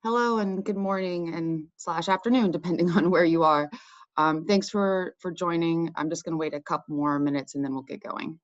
Hello and good morning and slash afternoon, depending on where you are. Thanks for joining. I'm just going to wait a couple more minutes and then we'll get going.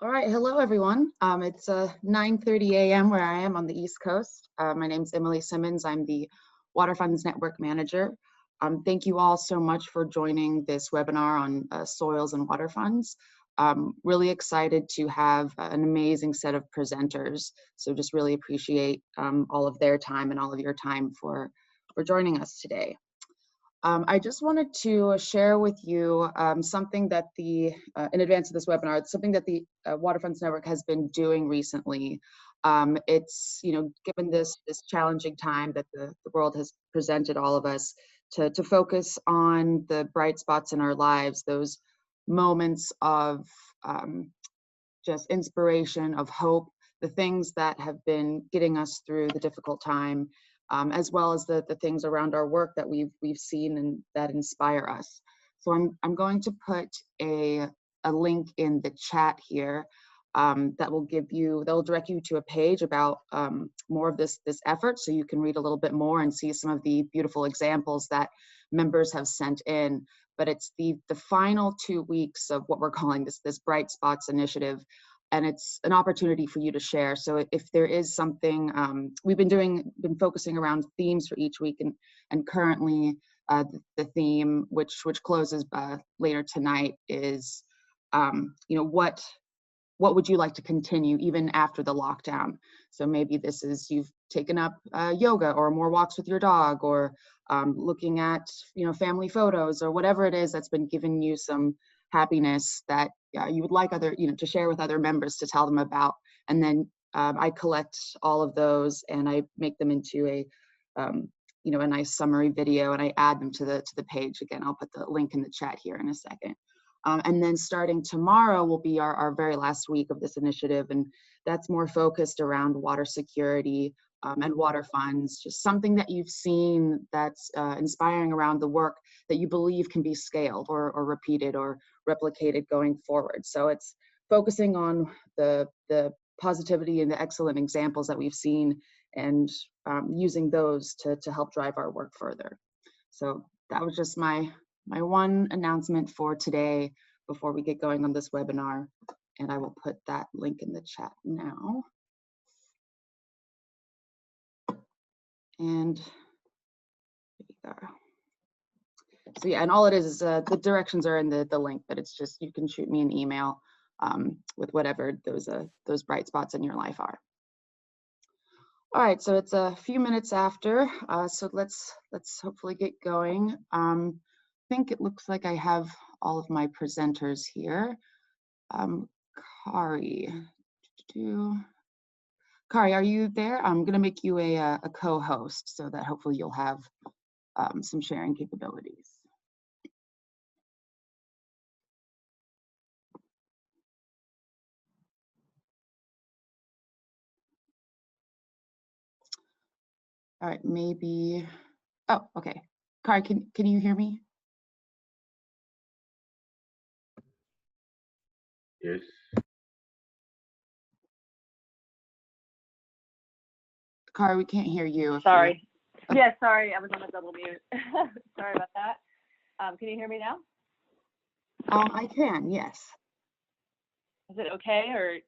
All right, hello everyone. It's 9:30 a.m. where I am on the East Coast. My name's Emily Simmons. I'm the Water Funds Network Manager. Thank you all so much for joining this webinar on soils and water funds. Really excited to have an amazing set of presenters. So just really appreciate all of their time and all of your time for joining us today. I just wanted to share with you something that in advance of this webinar, something that the Water Funds Network has been doing recently. It's, given this challenging time that the world has presented all of us, to focus on the bright spots in our lives, those moments of just inspiration, of hope, the things that have been getting us through the difficult time, as well as the things around our work that we've seen and that inspire us. So I'm going to put a link in the chat here that will direct you to a page about more of this effort, so you can read a little bit more and see some of the beautiful examples that members have sent in. But it's the final 2 weeks of what we're calling this Bright Spots initiative, and it's an opportunity for you to share. So if there is something, we've been focusing around themes for each week, and currently the theme, which closes later tonight, is what would you like to continue even after the lockdown? So maybe this is you've taken up yoga or more walks with your dog, or looking at family photos, or whatever it is that's been giving you some happiness that you would like to share with other members, to tell them about. And then I collect all of those and I make them into a nice summary video, and I add them to the page. Again, I'll put the link in the chat here in a second. And then starting tomorrow will be our very last week of this initiative, and that's more focused around water security and water funds, just something that you've seen that's inspiring around the work that you believe can be scaled or repeated or replicated going forward. So it's focusing on the positivity and the excellent examples that we've seen, and using those to help drive our work further. So that was just my one announcement for today before we get going on this webinar, and I will put that link in the chat now. And there you go. So yeah, and all it is the directions are in the link, but it's just, you can shoot me an email with whatever those bright spots in your life are. All right, so it's a few minutes after, so let's hopefully get going. I think it looks like I have all of my presenters here. Kari, Kari, are you there? I'm going to make you a co-host so that hopefully you'll have some sharing capabilities. All right, maybe. Oh, okay. Kari, can you hear me? Yes. Kari, we can't hear you. Sorry. Yeah, sorry, I was on a double mute. Sorry about that. Can you hear me now? I can, yes. Is it okay, or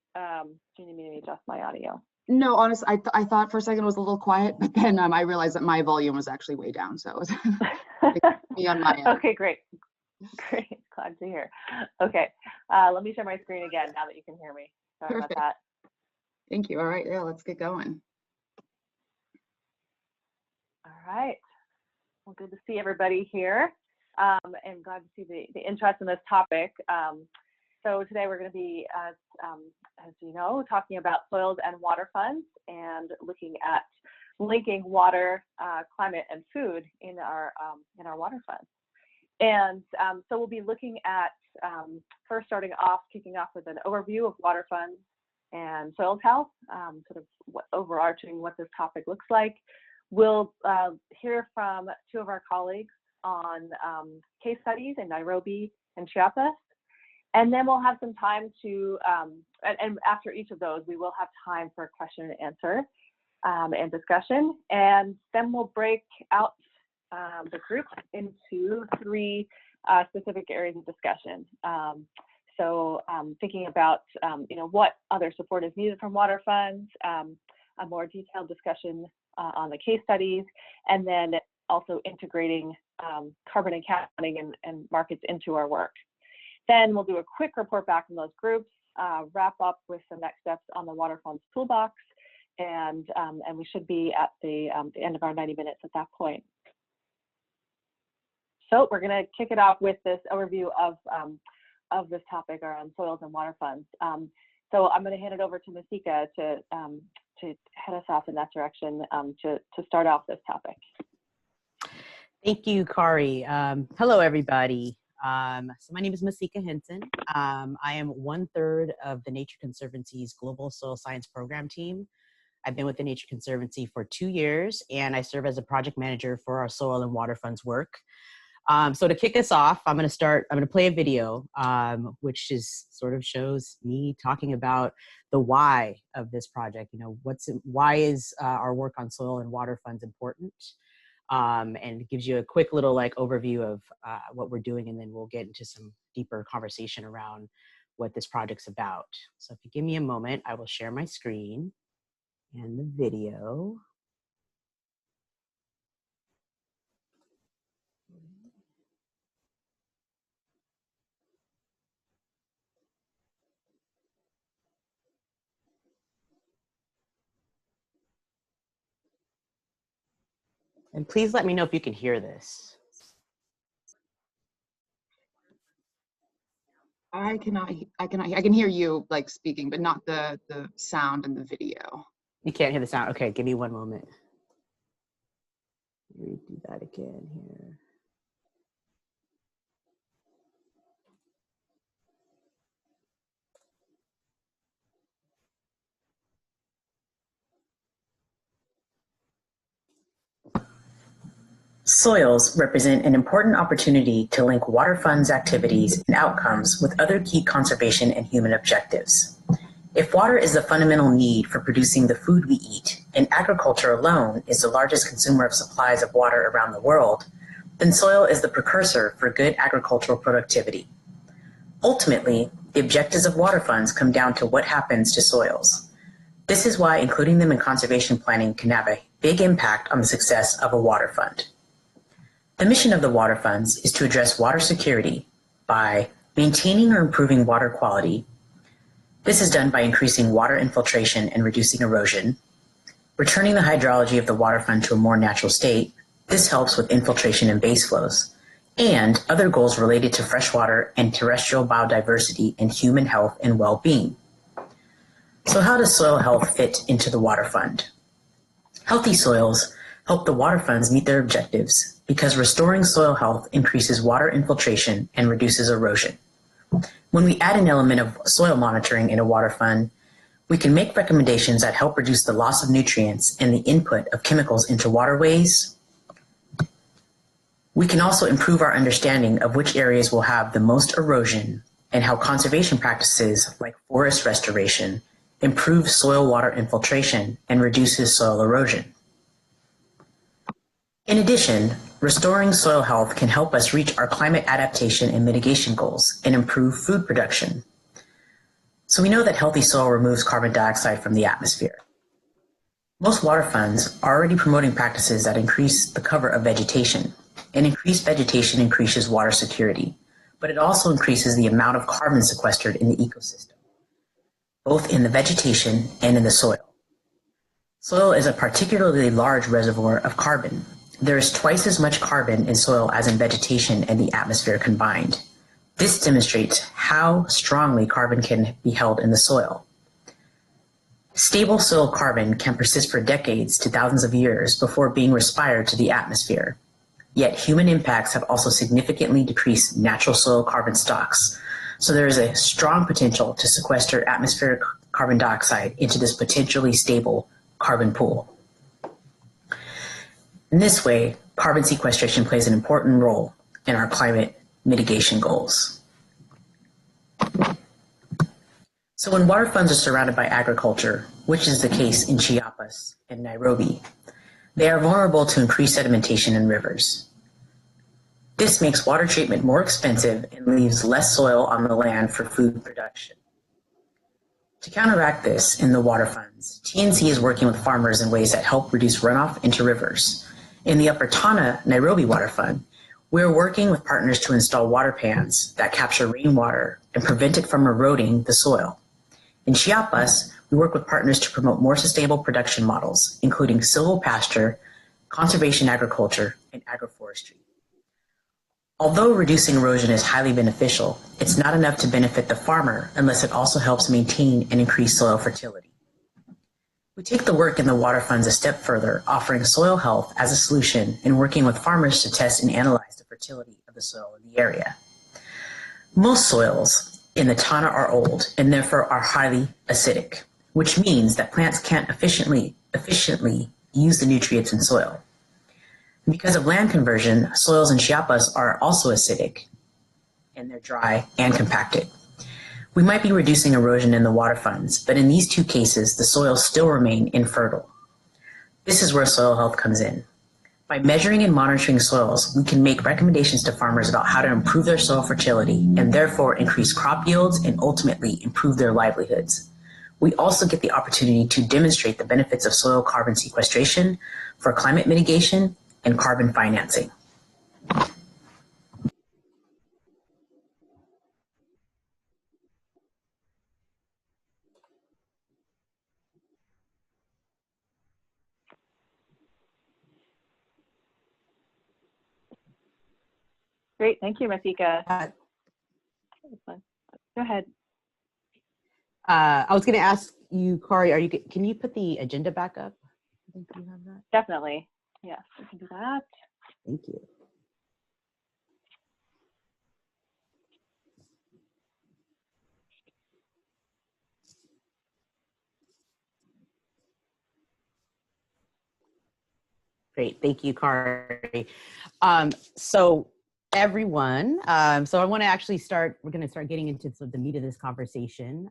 do you need me to adjust my audio? No, honestly, I thought for a second it was a little quiet, but then I realized that my volume was actually way down, so it was me on my end. Okay, great. Great, Glad to hear. Okay, let me share my screen again now that you can hear me. Sorry Perfect. about that. Thank you. All right, yeah, let's get going. All right. Well, good to see everybody here, and glad to see the interest in this topic. So today we're going to be, as you know, talking about soils and water funds and looking at linking water, climate, and food in our water funds. And so we'll be looking at first kicking off with an overview of water funds and soils health, sort of overarching what this topic looks like. We'll hear from two of our colleagues on case studies in Nairobi and Chiapas. And then we'll have some time to, and after each of those, we will have time for question and answer and discussion. And then we'll break out the group into three specific areas of discussion. So thinking about, what other support is needed from water funds, a more detailed discussion on the case studies, and then also integrating carbon accounting and markets into our work. Then we'll do a quick report back from those groups, wrap up with some next steps on the water funds toolbox, and we should be at the end of our 90 minutes at that point. So we're going to kick it off with this overview of this topic around soils and water funds. So I'm going to hand it over to Masika to head us off in that direction to start off this topic. Thank you, Kari. Hello, everybody. So my name is Masika Henson. I am 1/3 of the Nature Conservancy's Global Soil Science Program team. I've been with the Nature Conservancy for 2 years, and I serve as a project manager for our soil and water funds work. So to kick us off, I'm going to play a video, which sort of shows me talking about the why of this project. Why is our work on soil and water funds important? And it gives you a quick little overview of what we're doing, and then we'll get into some deeper conversation around what this project's about. So if you give me a moment, I will share my screen and the video. And please let me know if you can hear this. I can hear you speaking, but not the sound and the video. You can't hear the sound. Okay, give me one moment. Let me do that again here. Soils represent an important opportunity to link water funds activities and outcomes with other key conservation and human objectives. If water is the fundamental need for producing the food we eat, and agriculture alone is the largest consumer of supplies of water around the world, then soil is the precursor for good agricultural productivity. Ultimately, the objectives of water funds come down to what happens to soils. This is why including them in conservation planning can have a big impact on the success of a water fund. The mission of the water funds is to address water security by maintaining or improving water quality. This is done by increasing water infiltration and reducing erosion, returning the hydrology of the water fund to a more natural state. This helps with infiltration and base flows, and other goals related to freshwater and terrestrial biodiversity and human health and well-being. So how does soil health fit into the water fund? Healthy soils help the water funds meet their objectives because restoring soil health increases water infiltration and reduces erosion. When we add an element of soil monitoring in a water fund, we can make recommendations that help reduce the loss of nutrients and the input of chemicals into waterways. We can also improve our understanding of which areas will have the most erosion and how conservation practices like forest restoration improve soil water infiltration and reduces soil erosion. In addition, restoring soil health can help us reach our climate adaptation and mitigation goals and improve food production. So we know that healthy soil removes carbon dioxide from the atmosphere. Most water funds are already promoting practices that increase the cover of vegetation, and increased vegetation increases water security. but it also increases the amount of carbon sequestered in the ecosystem, both in the vegetation and in the soil. Soil is a particularly large reservoir of carbon. There is twice as much carbon in soil as in vegetation and the atmosphere combined. This demonstrates how strongly carbon can be held in the soil. Stable soil carbon can persist for decades to thousands of years before being respired to the atmosphere. Yet human impacts have also significantly decreased natural soil carbon stocks, so there is a strong potential to sequester atmospheric carbon dioxide into this potentially stable carbon pool. In this way, carbon sequestration plays an important role in our climate mitigation goals. So when water funds are surrounded by agriculture, which is the case in Chiapas and Nairobi, they are vulnerable to increased sedimentation in rivers. This makes water treatment more expensive and leaves less soil on the land for food production. To counteract this in the water funds, TNC is working with farmers in ways that help reduce runoff into rivers. In the Upper Tana Nairobi Water Fund, we are working with partners to install water pans that capture rainwater and prevent it from eroding the soil. In Chiapas, we work with partners to promote more sustainable production models, including silvopasture, conservation agriculture, and agroforestry. Although reducing erosion is highly beneficial, it's not enough to benefit the farmer unless it also helps maintain and increase soil fertility. We take the work in the water funds a step further, offering soil health as a solution and working with farmers to test and analyze the fertility of the soil in the area. Most soils in the Tana are old and therefore are highly acidic, which means that plants can't efficiently use the nutrients in soil. Because of land conversion, soils in Chiapas are also acidic, and they're dry and compacted. We might be reducing erosion in the water funds, but in these two cases, the soils still remain infertile. This is where soil health comes in. By measuring and monitoring soils, we can make recommendations to farmers about how to improve their soil fertility and therefore increase crop yields and ultimately improve their livelihoods. We also get the opportunity to demonstrate the benefits of soil carbon sequestration for climate mitigation and carbon financing. Great, thank you, Masika. Go ahead. I was going to ask you, Kari, can you put the agenda back up? I think you have that. Definitely. Yes, we can do that. Thank you. Great, thank you, Kari. So everyone, so I want to actually we're going to start getting into the meat of this conversation.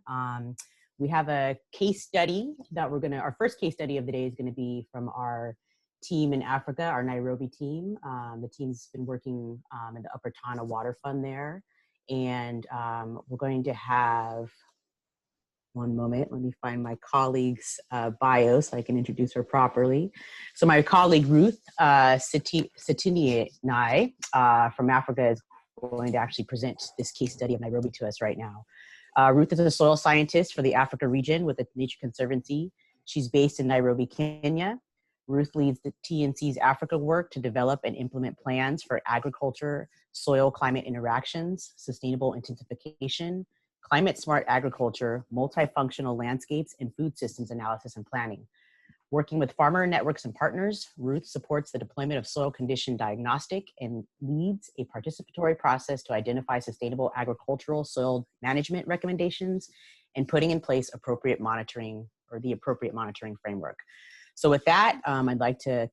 We have a case study that our first case study of the day is going to be from our team in Africa, our Nairobi team. The team's been working in the Upper Tana Water Fund there. And we're going to have, one moment, let me find my colleague's bio so I can introduce her properly. So my colleague Ruth Sitini from Africa is going to actually present this case study of Nairobi to us right now. Ruth is a soil scientist for the Africa region with the Nature Conservancy. She's based in Nairobi, Kenya. Ruth leads the TNC's Africa work to develop and implement plans for agriculture, soil-climate interactions, sustainable intensification, climate-smart agriculture, multifunctional landscapes, and food systems analysis and planning. Working with farmer networks and partners, Ruth supports the deployment of soil condition diagnostic and leads a participatory process to identify sustainable agricultural soil management recommendations and putting in place appropriate monitoring or the appropriate monitoring framework. So with that, I'd like to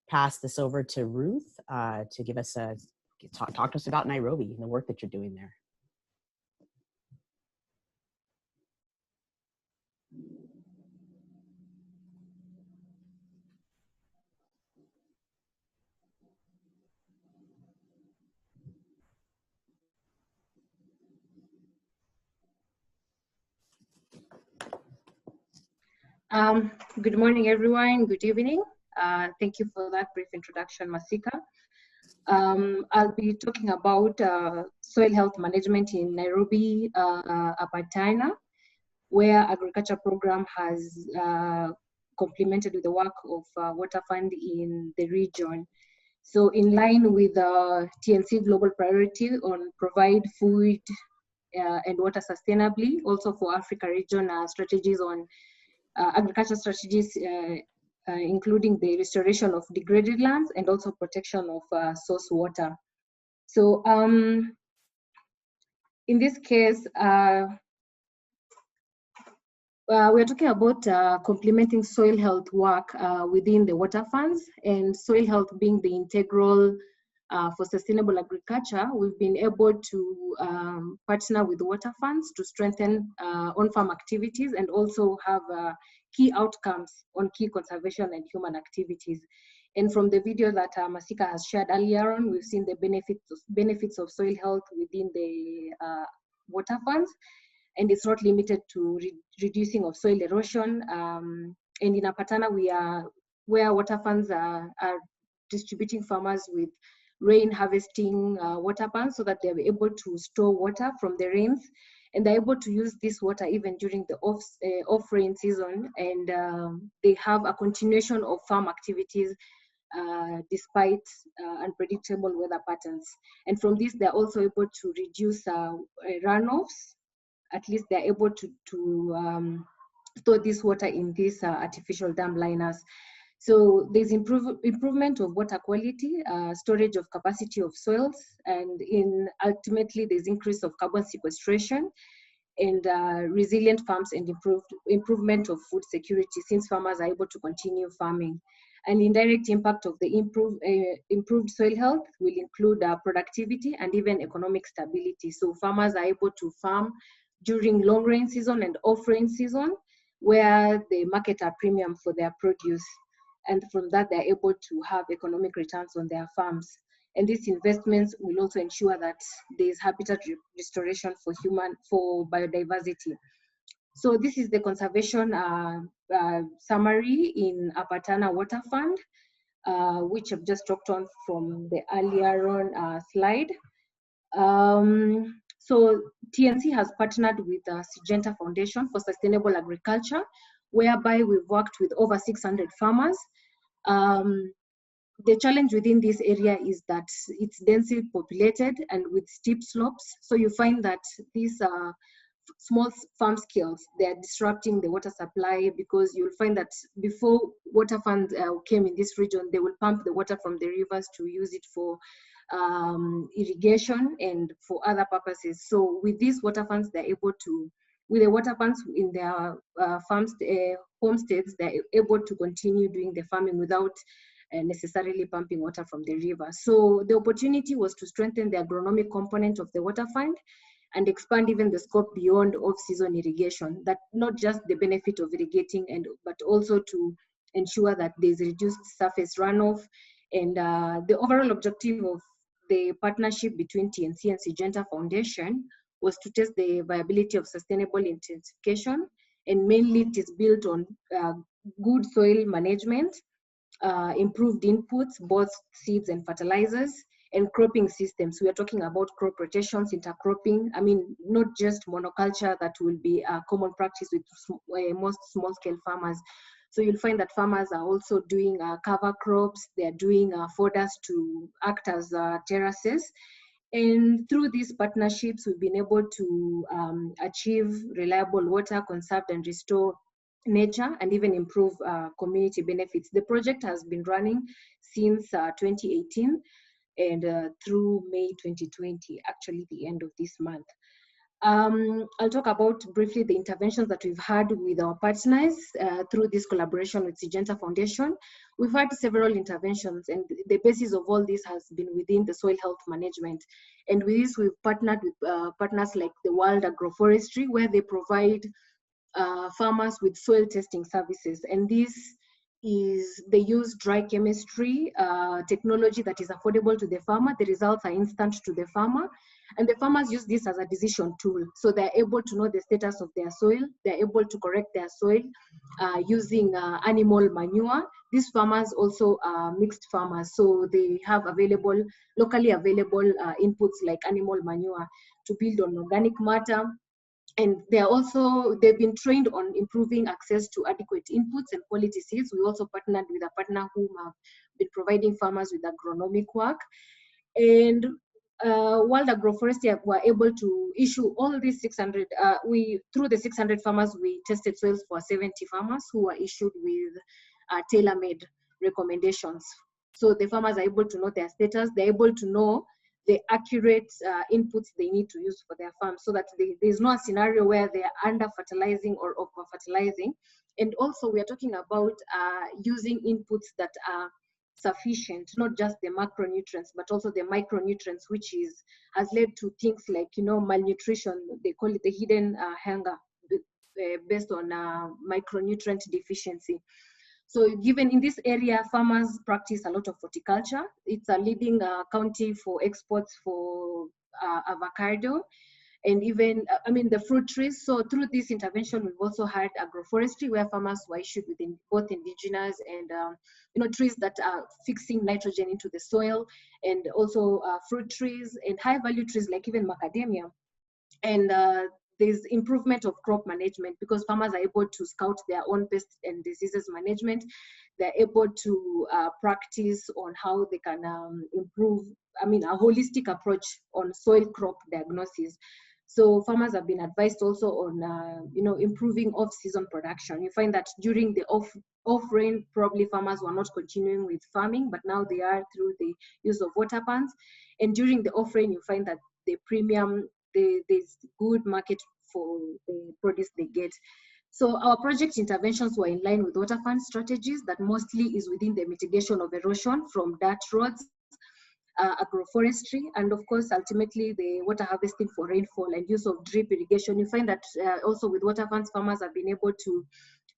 pass this over to Ruth to give us talk to us about Nairobi and the work that you're doing there. Good morning, everyone. Good evening. Thank you for that brief introduction, Masika. I'll be talking about soil health management in Nairobi, Apatana, where agriculture program has complemented with the work of Water Fund in the region. So in line with the TNC global priority on provide food and water sustainably, also for Africa region, strategies on agriculture strategies, including the restoration of degraded lands and also protection of source water. So in this case, we're talking about complementing soil health work within the water funds, and soil health being the integral for sustainable agriculture. We've been able to partner with water funds to strengthen on-farm activities and also have key outcomes on key conservation and human activities. And from the video that Masika has shared earlier on, we've seen the benefits of soil health within the water funds. And it's not limited to reducing of soil erosion. And in Apatana, where water funds are distributing farmers with rain harvesting water pans so that they're able to store water from the rains, and they're able to use this water even during the off-rain season, and they have a continuation of farm activities despite unpredictable weather patterns. And from this, they're also able to reduce runoffs. At least they're able to store this water in these artificial dam liners. So there's improvement of water quality, storage of capacity of soils, and ultimately there's increase of carbon sequestration and resilient farms and improvement of food security, since farmers are able to continue farming. An indirect impact of the improved soil health will include productivity and even economic stability. So farmers are able to farm during long rain season and off rain season, where they market a premium for their produce. And from that, they're able to have economic returns on their farms. And these investments will also ensure that there's habitat restoration for biodiversity. So this is the conservation summary in Apatana Water Fund, which I've just talked on from the earlier on slide. So TNC has partnered with the Syngenta Foundation for Sustainable Agriculture, whereby we've worked with over 600 farmers. The challenge within this area is that it's densely populated and with steep slopes. So you find that these small farm scales, they are disrupting the water supply, because you'll find that before water funds came in this region, they will pump the water from the rivers to use it for irrigation and for other purposes. So with these water funds, they're able to, with the water funds in their homesteads, they're able to continue doing the farming without necessarily pumping water from the river. So the opportunity was to strengthen the agronomic component of the water fund and expand even the scope beyond off-season irrigation, that not just the benefit of irrigating, but also to ensure that there's reduced surface runoff. And the overall objective of the partnership between TNC and Syngenta Foundation was to test the viability of sustainable intensification, and mainly it is built on good soil management, improved inputs, both seeds and fertilizers, and cropping systems. We are talking about crop rotations, intercropping. I mean, not just monoculture that will be a common practice with most small-scale farmers. So you'll find that farmers are also doing cover crops. They're doing fodders to act as terraces. And through these partnerships, we've been able to achieve reliable water, conserve and restore nature, and even improve community benefits. The project has been running since 2018 and through May 2020, actually the end of this month. I'll talk about briefly the interventions that we've had with our partners through this collaboration with Syngenta Foundation. We've had several interventions, and the basis of all this has been within the soil health management. And with this, we've partnered with partners like the World Agroforestry, where they provide farmers with soil testing services. And this is, they use dry chemistry technology that is affordable to the farmer. The results are instant to the farmer. And the farmers use this as a decision tool. So they're able to know the status of their soil. They're able to correct their soil using animal manure. These farmers also are mixed farmers. So they have locally available inputs like animal manure to build on organic matter. And they've been trained on improving access to adequate inputs and quality seeds. We also partnered with a partner who have been providing farmers with agronomic work. And World Agroforestry were able to issue all these 600, through the 600 farmers, we tested soils for 70 farmers who were issued with tailor-made recommendations. So the farmers are able to know their status, they're able to know the accurate inputs they need to use for their farm, so that there's no scenario where they're under-fertilizing or over-fertilizing. And also we are talking about using inputs that are sufficient, not just the macronutrients, but also the micronutrients, which has led to things like, malnutrition. They call it the hidden hunger, based on micronutrient deficiency. So given in this area, farmers practice a lot of horticulture. It's a leading county for exports for avocado and even, the fruit trees. So through this intervention, we've also had agroforestry, where farmers were issued with both indigenous and, trees that are fixing nitrogen into the soil, and also fruit trees and high value trees like even macadamia. And there's improvement of crop management, because farmers are able to scout their own pests and diseases management. They're able to practice on how they can improve, a holistic approach on soil crop diagnosis. So farmers have been advised also on, improving off-season production. You find that during the off-rain, probably farmers were not continuing with farming, but now they are through the use of water pans. And during the off-rain, you find that the premium, there's good market for the produce they get. So our project interventions were in line with water fund strategies that mostly is within the mitigation of erosion from dirt roads, agroforestry, and of course, ultimately the water harvesting for rainfall and use of drip irrigation. You find that also with water funds, farmers have been able to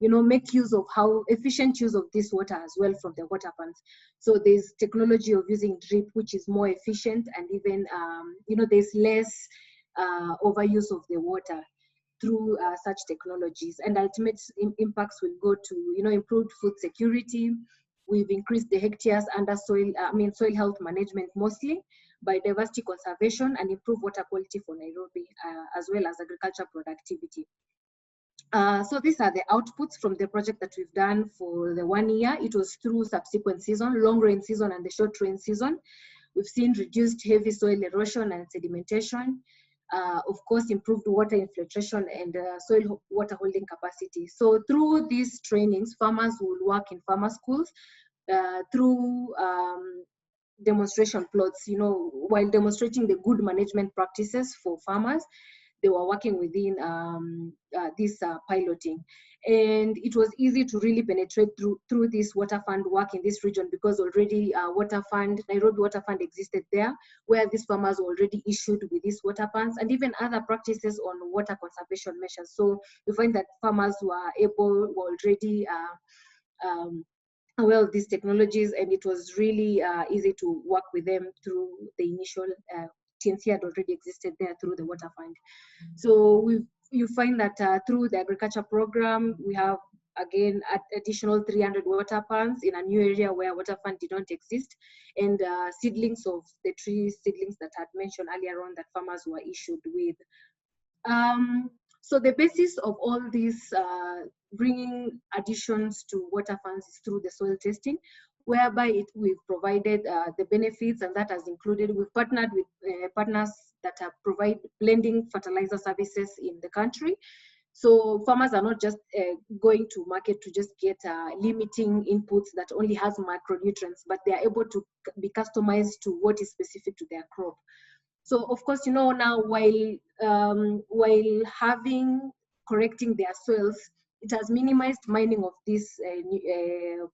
make use of efficient use of this water as well from the water funds. So there's technology of using drip, which is more efficient, and even, there's less overuse of the water through such technologies. And ultimate impacts will go to, improved food security. We've increased the hectares under soil health management, mostly biodiversity conservation, and improved water quality for Nairobi, as well as agriculture productivity. So these are the outputs from the project that we've done for the 1 year. It was through subsequent season, long rain season and the short rain season. We've seen reduced heavy soil erosion and sedimentation. Of course, improved water infiltration and soil water holding capacity. So through these trainings, farmers will work in farmer schools through demonstration plots, while demonstrating the good management practices for farmers. They were working within this piloting. And it was easy to really penetrate through this water fund work in this region, because already Nairobi Water Fund existed there, where these farmers were already issued with these water funds, and even other practices on water conservation measures. So you find that farmers were already aware of these technologies, and it was really easy to work with them through the initial TNC had already existed there through the water fund. So you find that through the agriculture program, we have again additional 300 water pans in a new area where water fund did not exist, and seedlings of the seedlings that I had mentioned earlier on that farmers were issued with. So the basis of all these bringing additions to water funds is through the soil testing, whereby we've provided the benefits, and that has included, we've partnered with partners that provide blending fertilizer services in the country. So farmers are not just going to market to just get limiting inputs that only has macronutrients, but they are able to be customized to what is specific to their crop. So of course, now while correcting their soils, it has minimized mining of these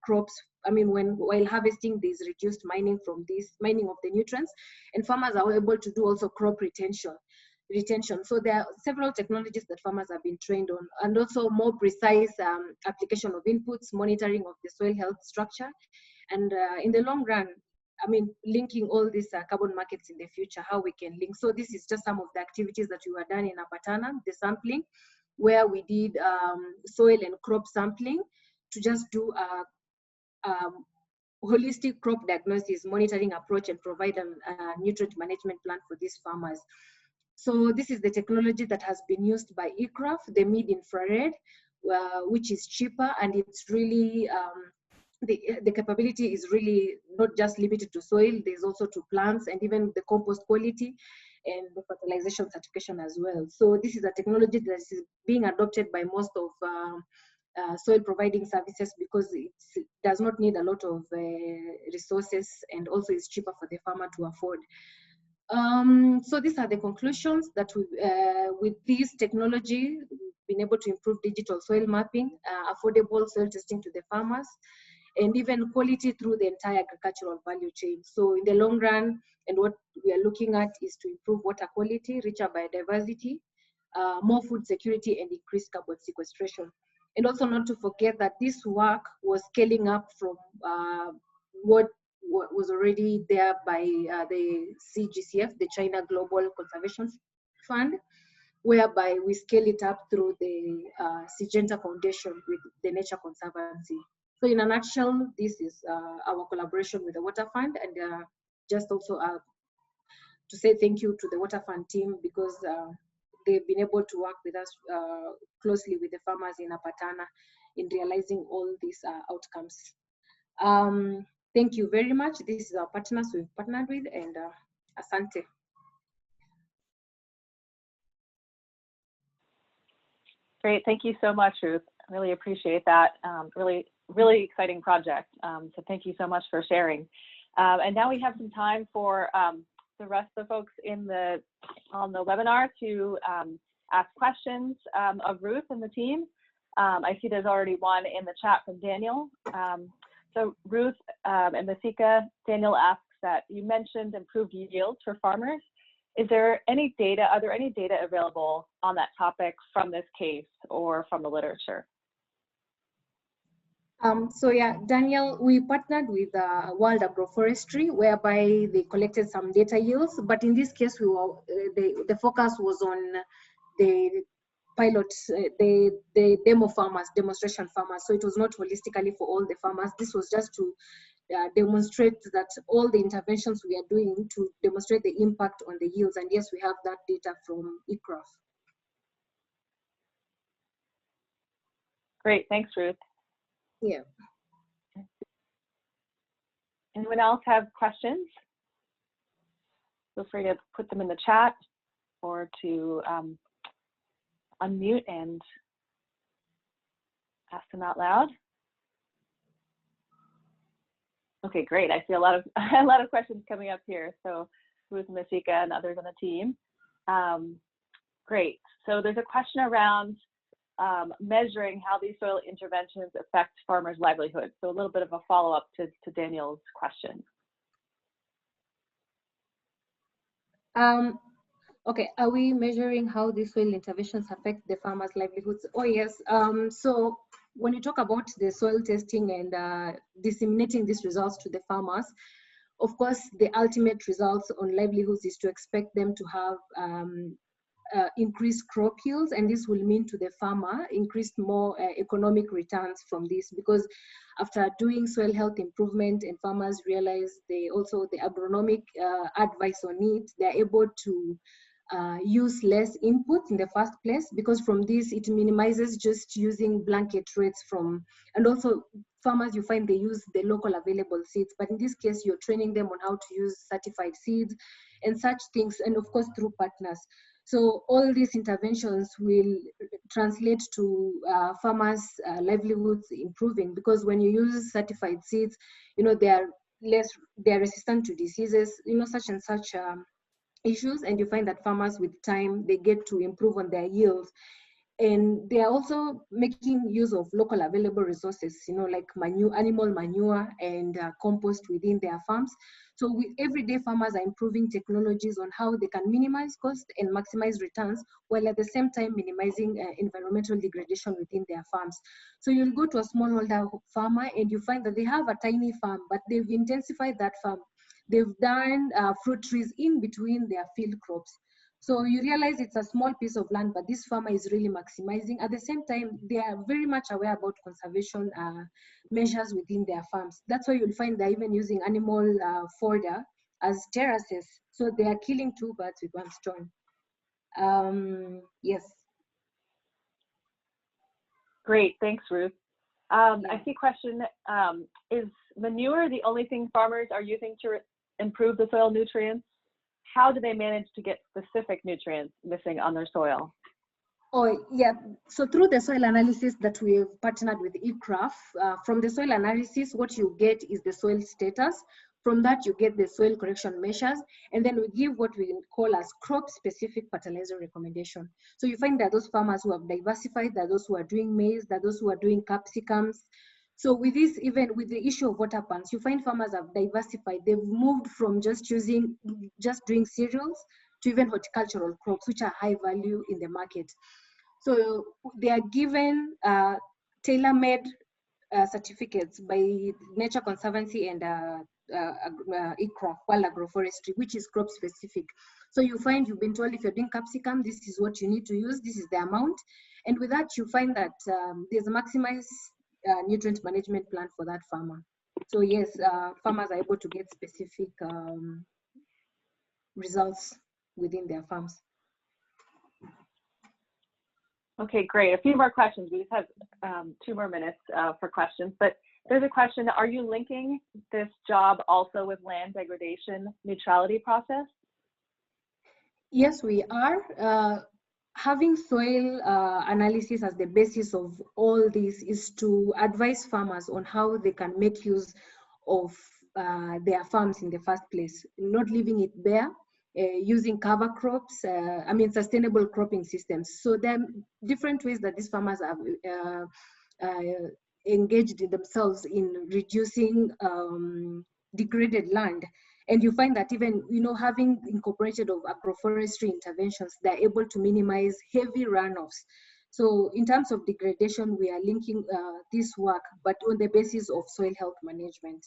crops. While harvesting, there's reduced mining from this mining of the nutrients, and farmers are able to do also crop retention. So there are several technologies that farmers have been trained on, and also more precise application of inputs, monitoring of the soil health structure. And in the long run, linking all these carbon markets in the future, how we can link. So this is just some of the activities that we were done in Apatana, the sampling, where we did soil and crop sampling to just do a holistic crop diagnosis, monitoring approach, and provide a nutrient management plan for these farmers. So this is the technology that has been used by ICRAF, the mid-infrared, which is cheaper, and it's really, the capability is really not just limited to soil, there's also to plants and even the compost quality and the fertilization certification as well. So this is a technology that is being adopted by most of soil providing services because it does not need a lot of resources, and also is cheaper for the farmer to afford. So these are the conclusions that with this technology, we've been able to improve digital soil mapping, affordable soil testing to the farmers, and even quality through the entire agricultural value chain. So in the long run, and what we are looking at is to improve water quality, richer biodiversity, more food security, and increased carbon sequestration. And also not to forget that this work was scaling up from what was already there by the CGCF, the China Global Conservation Fund, whereby we scale it up through the Syngenta Foundation with the Nature Conservancy. So in a nutshell, this is our collaboration with the Water Fund, and just also to say thank you to the Water Fund team, because they've been able to work with us closely with the farmers in Apatana in realizing all these outcomes. Thank you very much. This is our partners we've partnered with, and asante. Great, thank you so much, Ruth. I really appreciate that. Really exciting project. So thank you so much for sharing. And now we have some time for the rest of the folks on the webinar to ask questions of Ruth and the team. I see there's already one in the chat from Daniel. So Ruth and Masika, Daniel asks that you mentioned improved yields for farmers. Is there any data, are there any data available on that topic from this case or from the literature? So yeah, Daniel, we partnered with World Agroforestry, whereby they collected some data yields, but in this case, we were, the focus was on the pilot, the demo farmers, demonstration farmers. So it was not holistically for all the farmers. This was just to demonstrate that all the interventions we are doing to demonstrate the impact on the yields. And yes, we have that data from ICRAF. Great, thanks, Ruth. Yeah. Anyone else have questions? Feel free to put them in the chat or to unmute and ask them out loud. Okay, great. I see a lot of questions coming up here. So Ruth and Masika and others on the team. Great. So there's a question around measuring how these soil interventions affect farmers' livelihoods. So a little bit of a follow-up to Daniel's question. Okay, are we measuring how these soil interventions affect the farmers' livelihoods? Oh yes, so when you talk about the soil testing and disseminating these results to the farmers, of course, the ultimate results on livelihoods is to expect them to have increased crop yields, and this will mean to the farmer increased more economic returns from this, because after doing soil health improvement and farmers realize the agronomic advice on it, they're able to use less input in the first place, because from this it minimizes just using blanket rates from, and also farmers, you find they use the local available seeds, but in this case you're training them on how to use certified seeds and such things, and of course through partners. So all these interventions will translate to farmers' livelihoods improving, because when you use certified seeds, you know, they're resistant to diseases, you know, such and such issues, and you find that farmers with time, they get to improve on their yields. And they are also making use of local available resources, you know, like animal manure and compost within their farms. So everyday farmers are improving technologies on how they can minimize cost and maximize returns, while at the same time minimizing environmental degradation within their farms. So you'll go to a smallholder farmer and you find that they have a tiny farm, but they've intensified that farm. they've done fruit trees in between their field crops. So you realize it's a small piece of land, but this farmer is really maximizing. At the same time, they are very much aware about conservation measures within their farms. That's why you'll find they're even using animal fodder as terraces. So they are killing two birds with one stone. Yes. Great, thanks, Ruth. I see a question, is manure the only thing farmers are using to improve the soil nutrients? How do they manage to get specific nutrients missing on their soil? Oh, yeah. So through the soil analysis that we've partnered with eCraft, from the soil analysis, what you get is the soil status. From that, you get the soil correction measures, and then we give what we call as crop-specific fertilizer recommendation. So you find that those farmers who have diversified, that those who are doing maize, that those who are doing capsicums. So with this, even with the issue of water pumps, you find farmers have diversified. They've moved from just doing cereals to even horticultural crops, which are high value in the market. So they are given tailor-made certificates by Nature Conservancy and eCraft, Wild Agroforestry, which is crop specific. So you find you've been told if you're doing capsicum, this is what you need to use, this is the amount. And with that, you find that there's a maximized nutrient management plan for that farmer. So yes, farmers are able to get specific results within their farms. Okay, great. A few more questions. We just have 2 more minutes for questions, but there's a question. Are you linking this job also with land degradation neutrality process? Yes, we are. Having soil analysis as the basis of all this is to advise farmers on how they can make use of their farms in the first place, not leaving it bare, using cover crops, sustainable cropping systems. So there are different ways that these farmers have engaged in themselves in reducing degraded land. And you find that even, having incorporated of agroforestry interventions, they're able to minimize heavy runoffs. So in terms of degradation, we are linking this work, but on the basis of soil health management.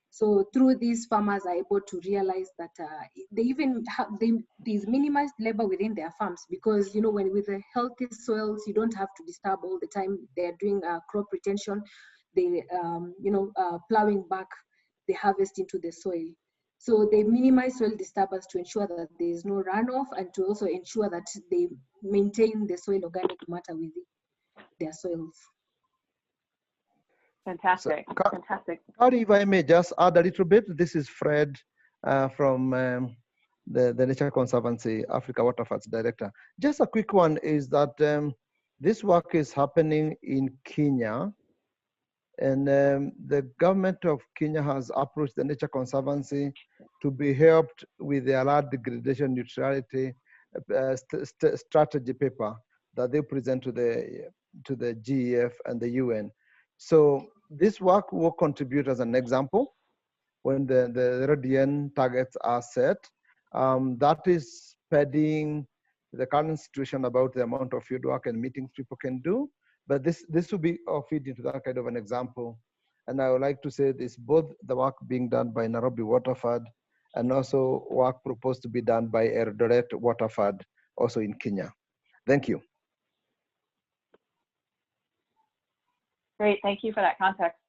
So through these, farmers are able to realize that they even have these minimized labor within their farms, because when with the healthy soils, you don't have to disturb all the time. They're doing crop retention, they plowing back the harvest into the soil. So they minimize soil disturbance to ensure that there is no runoff, and to also ensure that they maintain the soil organic matter within their soils. Fantastic, So, fantastic. If I may just add a little bit, this is Fred from the Nature Conservancy Africa Waterfalls Director. Just a quick one is that this work is happening in Kenya, and the government of Kenya has approached the Nature Conservancy to be helped with the alert degradation neutrality strategy paper that they present to the GEF and the UN. So this work will contribute as an example when the RDN targets are set. That is spreading the current situation about the amount of field work and meetings people can do. But this will be feed into that kind of an example. And I would like to say this, both the work being done by Nairobi Waterford and also work proposed to be done by Eldoret Waterford, also in Kenya. Thank you. Great, thank you for that context,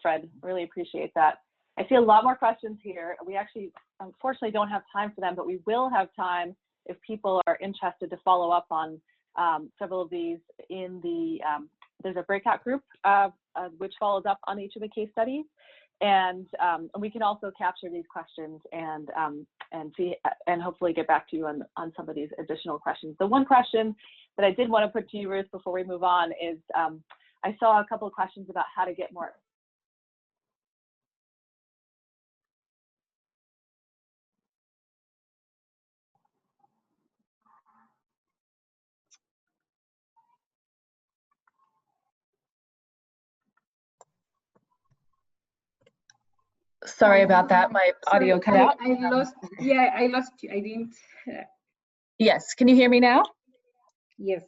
Fred. Really appreciate that. I see a lot more questions here. We actually, unfortunately, don't have time for them, but we will have time if people are interested to follow up on several of these in the, there's a breakout group which follows up on each of the case studies. And we can also capture these questions and see, and hopefully get back to you on some of these additional questions. The one question that I did want to put to you, Ruth, before we move on is, I saw a couple of questions about how to get more. Sorry about that. My audio cut out. I lost. Yeah, I lost you. I didn't. Yes. Can you hear me now? Yes.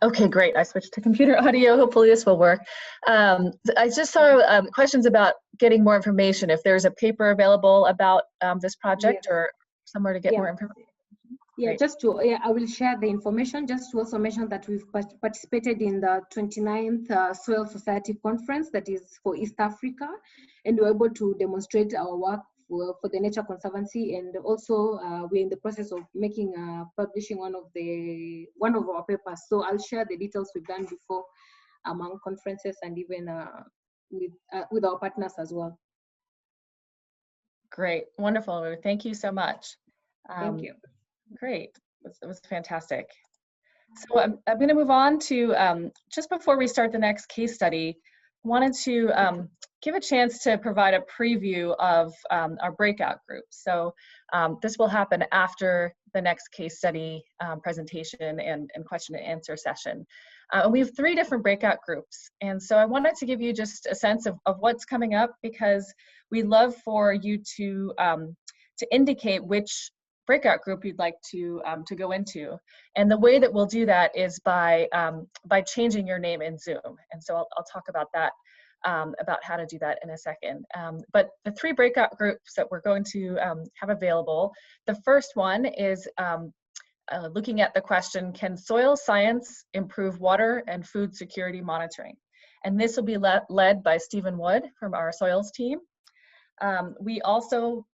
Okay, great. I switched to computer audio. Hopefully this will work. I just saw questions about getting more information. If there's a paper available about this project or somewhere to get more information. Yeah, I will share the information. Just to also mention that we've participated in the 29th Soil Society Conference that is for East Africa, and we're able to demonstrate our work for the Nature Conservancy, and also we're in the process of making publishing one of our papers. So I'll share the details we've done before among conferences and even with our partners as well. Great, wonderful. Thank you so much. Thank you. Great, it was fantastic. So I'm going to move on to, just before we start the next case study, wanted to give a chance to provide a preview of our breakout groups. So this will happen after the next case study presentation and question and answer session. We have 3 different breakout groups. And so I wanted to give you just a sense of what's coming up, because we'd love for you to indicate which breakout group you'd like to go into. And the way that we'll do that is by changing your name in Zoom. And so I'll talk about that, about how to do that in a second. But the 3 breakout groups that we're going to have available, the first one is looking at the question, can soil science improve water and food security monitoring? And this will be led by Stephen Wood from our soils team. We also,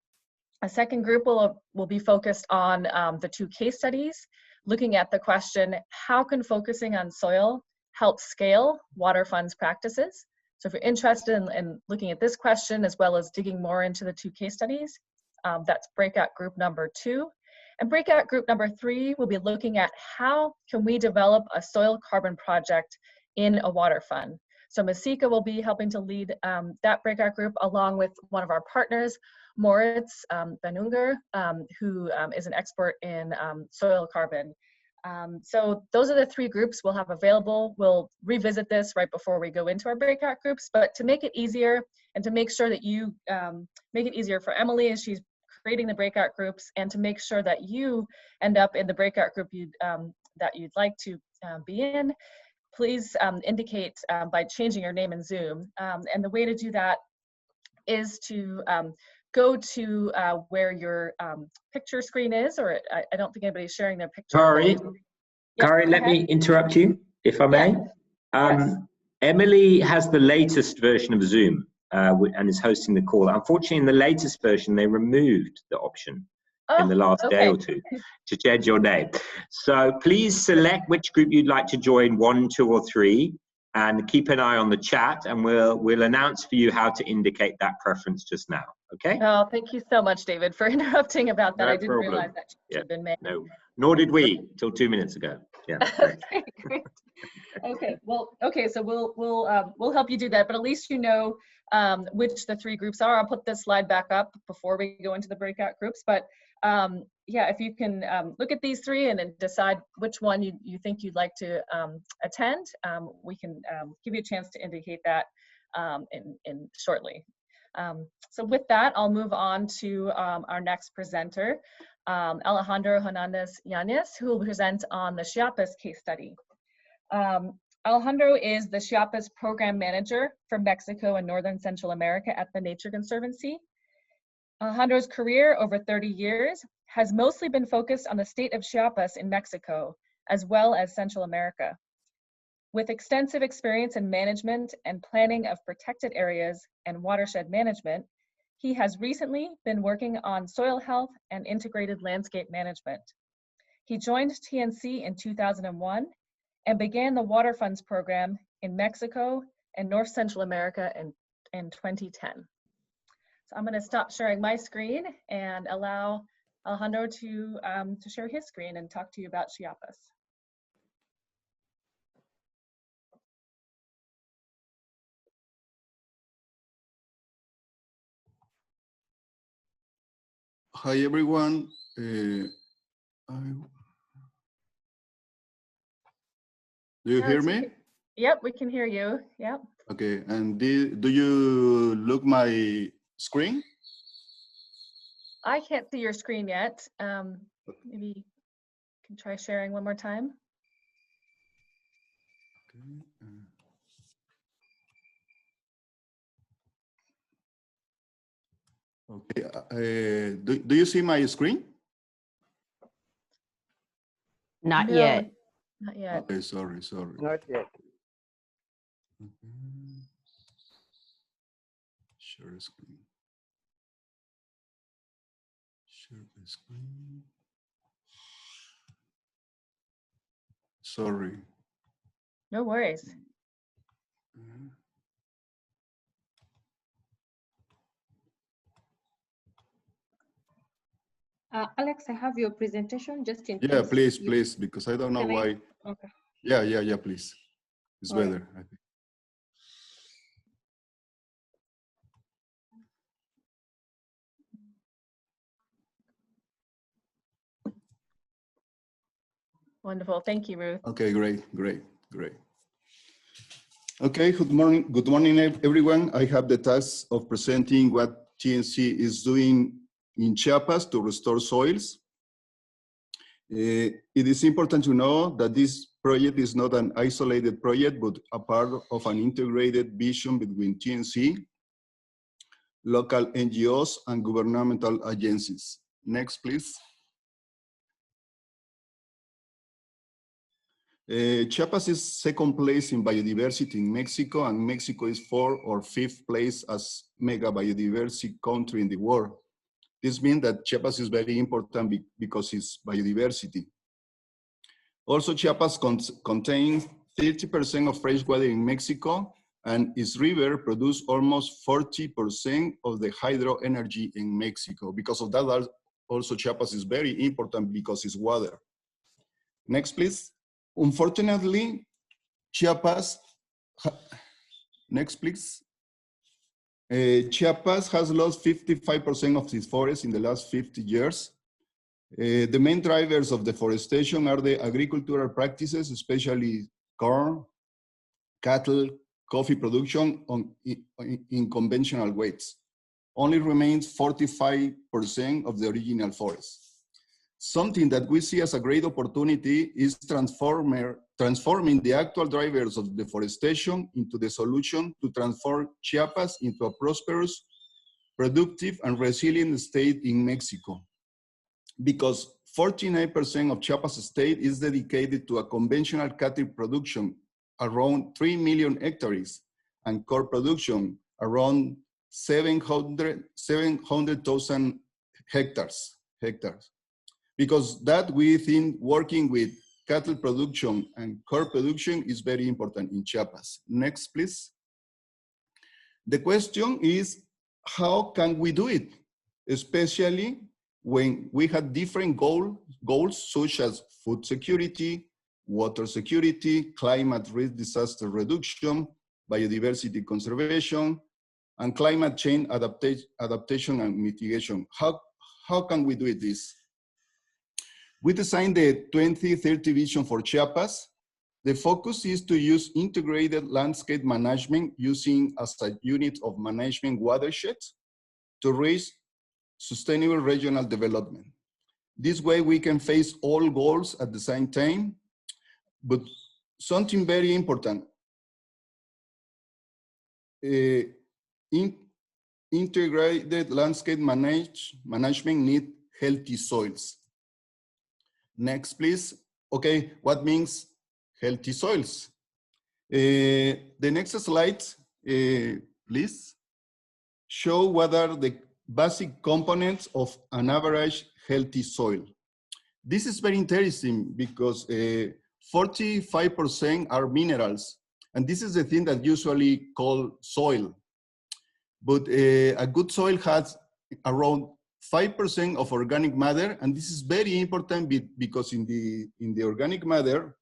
a second group will be focused on the 2 case studies, looking at the question, how can focusing on soil help scale water funds practices? So if you're interested in looking at this question, as well as digging more into the 2 case studies, that's breakout group number 2. And breakout group number 3 will be looking at how can we develop a soil carbon project in a water fund. So Masika will be helping to lead that breakout group, along with one of our partners, Moritz Benunger, who is an expert in soil carbon. So those are the 3 groups we'll have available. We'll revisit this right before we go into our breakout groups, but to make it easier and to make sure that you make it easier for Emily as she's creating the breakout groups, and to make sure that you end up in the breakout group that you'd like to be in, please indicate by changing your name in Zoom. And the way to do that is to go to where your picture screen is, or I don't think anybody's sharing their picture. Kari, let me interrupt you, if I may. Yes. Emily has the latest version of Zoom and is hosting the call. Unfortunately, in the latest version, they removed the option in the last day or 2 to change your name. So please select which group you'd like to join, 1, 2, or 3, and keep an eye on the chat, and we'll announce for you how to indicate that preference just now. Okay? Oh, thank you so much, David, for interrupting about that. No I didn't problem. realize that had been made. No, nor did we till 2 minutes ago. Yeah. Okay, great. Okay, well, okay, so we'll help you do that, but at least you know which the 3 groups are. I'll put this slide back up before we go into the breakout groups, but yeah, if you can look at these 3 and then decide which one you think you'd like to attend, we can give you a chance to indicate that in shortly. So with that, I'll move on to our next presenter, Alejandro Hernandez Yanez, who will present on the Chiapas case study. Alejandro is the Chiapas program manager for Mexico and Northern Central America at the Nature Conservancy. Alejandro's career, over 30 years, has mostly been focused on the state of Chiapas in Mexico, as well as Central America. With extensive experience in management and planning of protected areas and watershed management, he has recently been working on soil health and integrated landscape management. He joined TNC in 2001 and began the Water Funds program in Mexico and North Central America in 2010. So I'm going to stop sharing my screen and allow Alejandro to share his screen and talk to you about Chiapas. Hi everyone. Do you hear me? Yep, we can hear you. Yep. Okay, and do you look my screen? I can't see your screen yet. Maybe you can try sharing one more time. Okay. Do you see my screen? Not No, yet. not yet. Okay, sorry. Not yet. Okay. Share screen. Share the screen. Sorry. No worries. Alex, I have your presentation just in Yeah, case. please, because I don't know Can I? why. Okay. Yeah, please. It's All right. better, I think. Wonderful. Thank you, Ruth. Okay, great. Okay, good morning, everyone. I have the task of presenting what TNC is doing in Chiapas to restore soils. It is important to know that this project is not an isolated project, but a part of an integrated vision between TNC, local NGOs, and governmental agencies. Next, please. Chiapas is second place in biodiversity in Mexico, and Mexico is 4th or 5th place as mega biodiversity country in the world. This means that Chiapas is very important because it's biodiversity. Also, Chiapas contains 30% of fresh water in Mexico, and its river produce almost 40% of the hydro energy in Mexico. Because of that, also Chiapas is very important because it's water. Next, please. Unfortunately, Chiapas, next please. Chiapas has lost 55% of its forest in the last 50 years. The main drivers of deforestation are the agricultural practices, especially corn, cattle, coffee production in conventional ways. Only remains 45% of the original forest. Something that we see as a great opportunity is transforming the actual drivers of deforestation into the solution to transform Chiapas into a prosperous, productive, and resilient state in Mexico. Because 49% of Chiapas state is dedicated to a conventional cattle production, around 3 million hectares, and corn production, around 700,000 hectares. Because that we think working with cattle production and corn production is very important in Chiapas. Next, please. The question is, how can we do it? Especially when we have different goals such as food security, water security, climate risk disaster reduction, biodiversity conservation, and climate change adaptation and mitigation. How can we do this? We designed the 2030 vision for Chiapas. The focus is to use integrated landscape management using as a unit of management watersheds to reach sustainable regional development. This way we can face all goals at the same time, but something very important, integrated landscape management need healthy soils. Next, please. Okay, what means healthy soils? The next slide, please, show what are the basic components of an average healthy soil. This is very interesting because 45% are minerals, and this is the thing that usually called soil. But a good soil has around 5% of organic matter, and this is very important because in the organic matter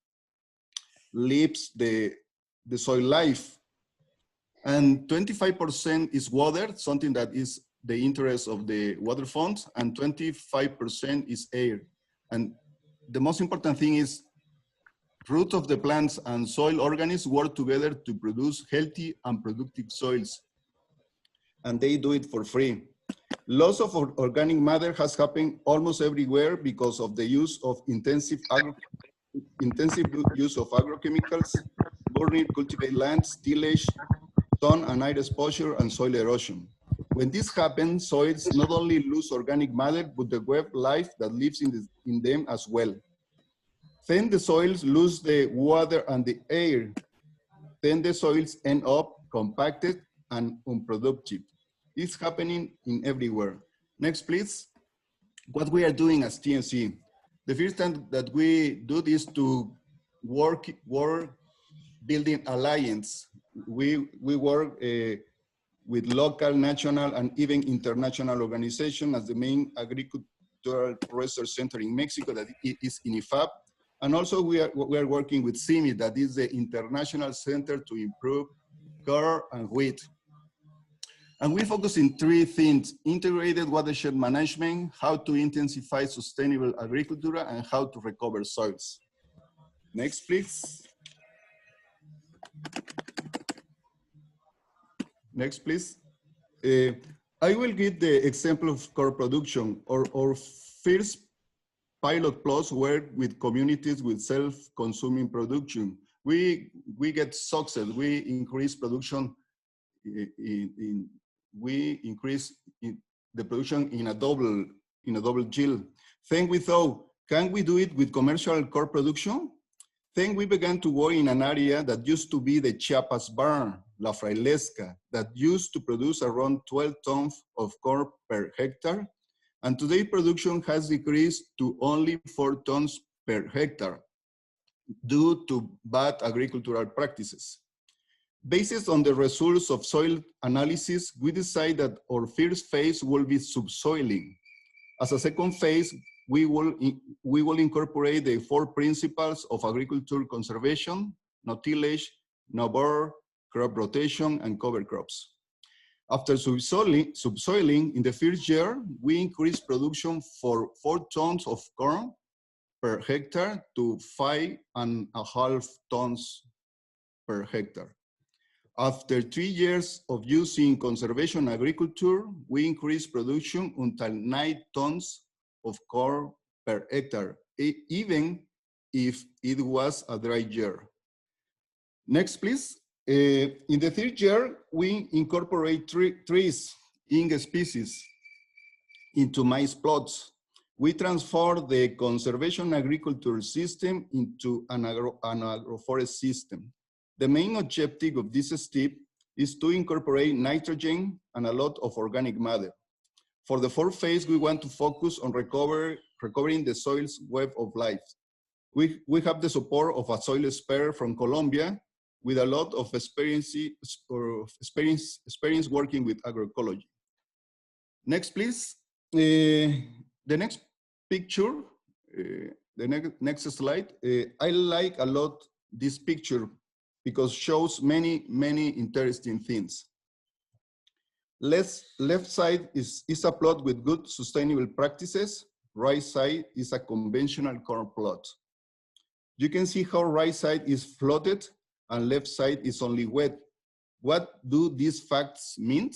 lives the soil life. And 25% is water, something that is the interest of the water funds, and 25% is air. And the most important thing is roots of the plants and soil organisms work together to produce healthy and productive soils. And they do it for free. Loss of organic matter has happened almost everywhere because of the use of intensive use of agrochemicals, burning cultivate lands, tillage, sun and air exposure, and soil erosion. When this happens, soils not only lose organic matter, but the web life that lives in them as well. Then the soils lose the water and the air. Then the soils end up compacted and unproductive. It's happening in everywhere. Next, please. What we are doing as TNC. The first time that we do this to work building alliance. We work with local, national, and even international organizations as the main agricultural research center in Mexico that is in IFAP. And also we are working with CIMI, that is the International Center to Improve Corn and Wheat. And we focus in three things: integrated watershed management, how to intensify sustainable agriculture, and how to recover soils. Next, please. Next, please. I will give the example of corn production. Our first pilot plots work with communities with self-consuming production. We get success. We increase production we increase the production in a double yield. Then we thought, can we do it with commercial corn production? Then we began to work in an area that used to be the Chiapas barn, La Frailesca, that used to produce around 12 tons of corn per hectare. And today production has decreased to only 4 tons per hectare due to bad agricultural practices. Based on the results of soil analysis, we decided that our first phase will be subsoiling. As a second phase, we will incorporate the 4 principles of agriculture conservation: no tillage, no burr, crop rotation, and cover crops. After subsoiling, in the first year, we increased production for 4 tons of corn per hectare to 5.5 tons per hectare. After 3 years of using conservation agriculture, we increased production until 9 tons of corn per hectare, even if it was a dry year. Next, please. In the third year, we incorporate trees, ing species, into maize plots. We transform the conservation agriculture system into an agroforest system. The main objective of this step is to incorporate nitrogen and a lot of organic matter. For the fourth phase, we want to focus on recovering the soil's web of life. We have the support of a soil expert from Colombia with a lot of experience working with agroecology. Next, please. The next picture, the next slide. I like a lot this picture because shows many interesting things. Left side is a plot with good sustainable practices. Right side is a conventional corn plot. You can see how right side is flooded and left side is only wet. What do these facts mean?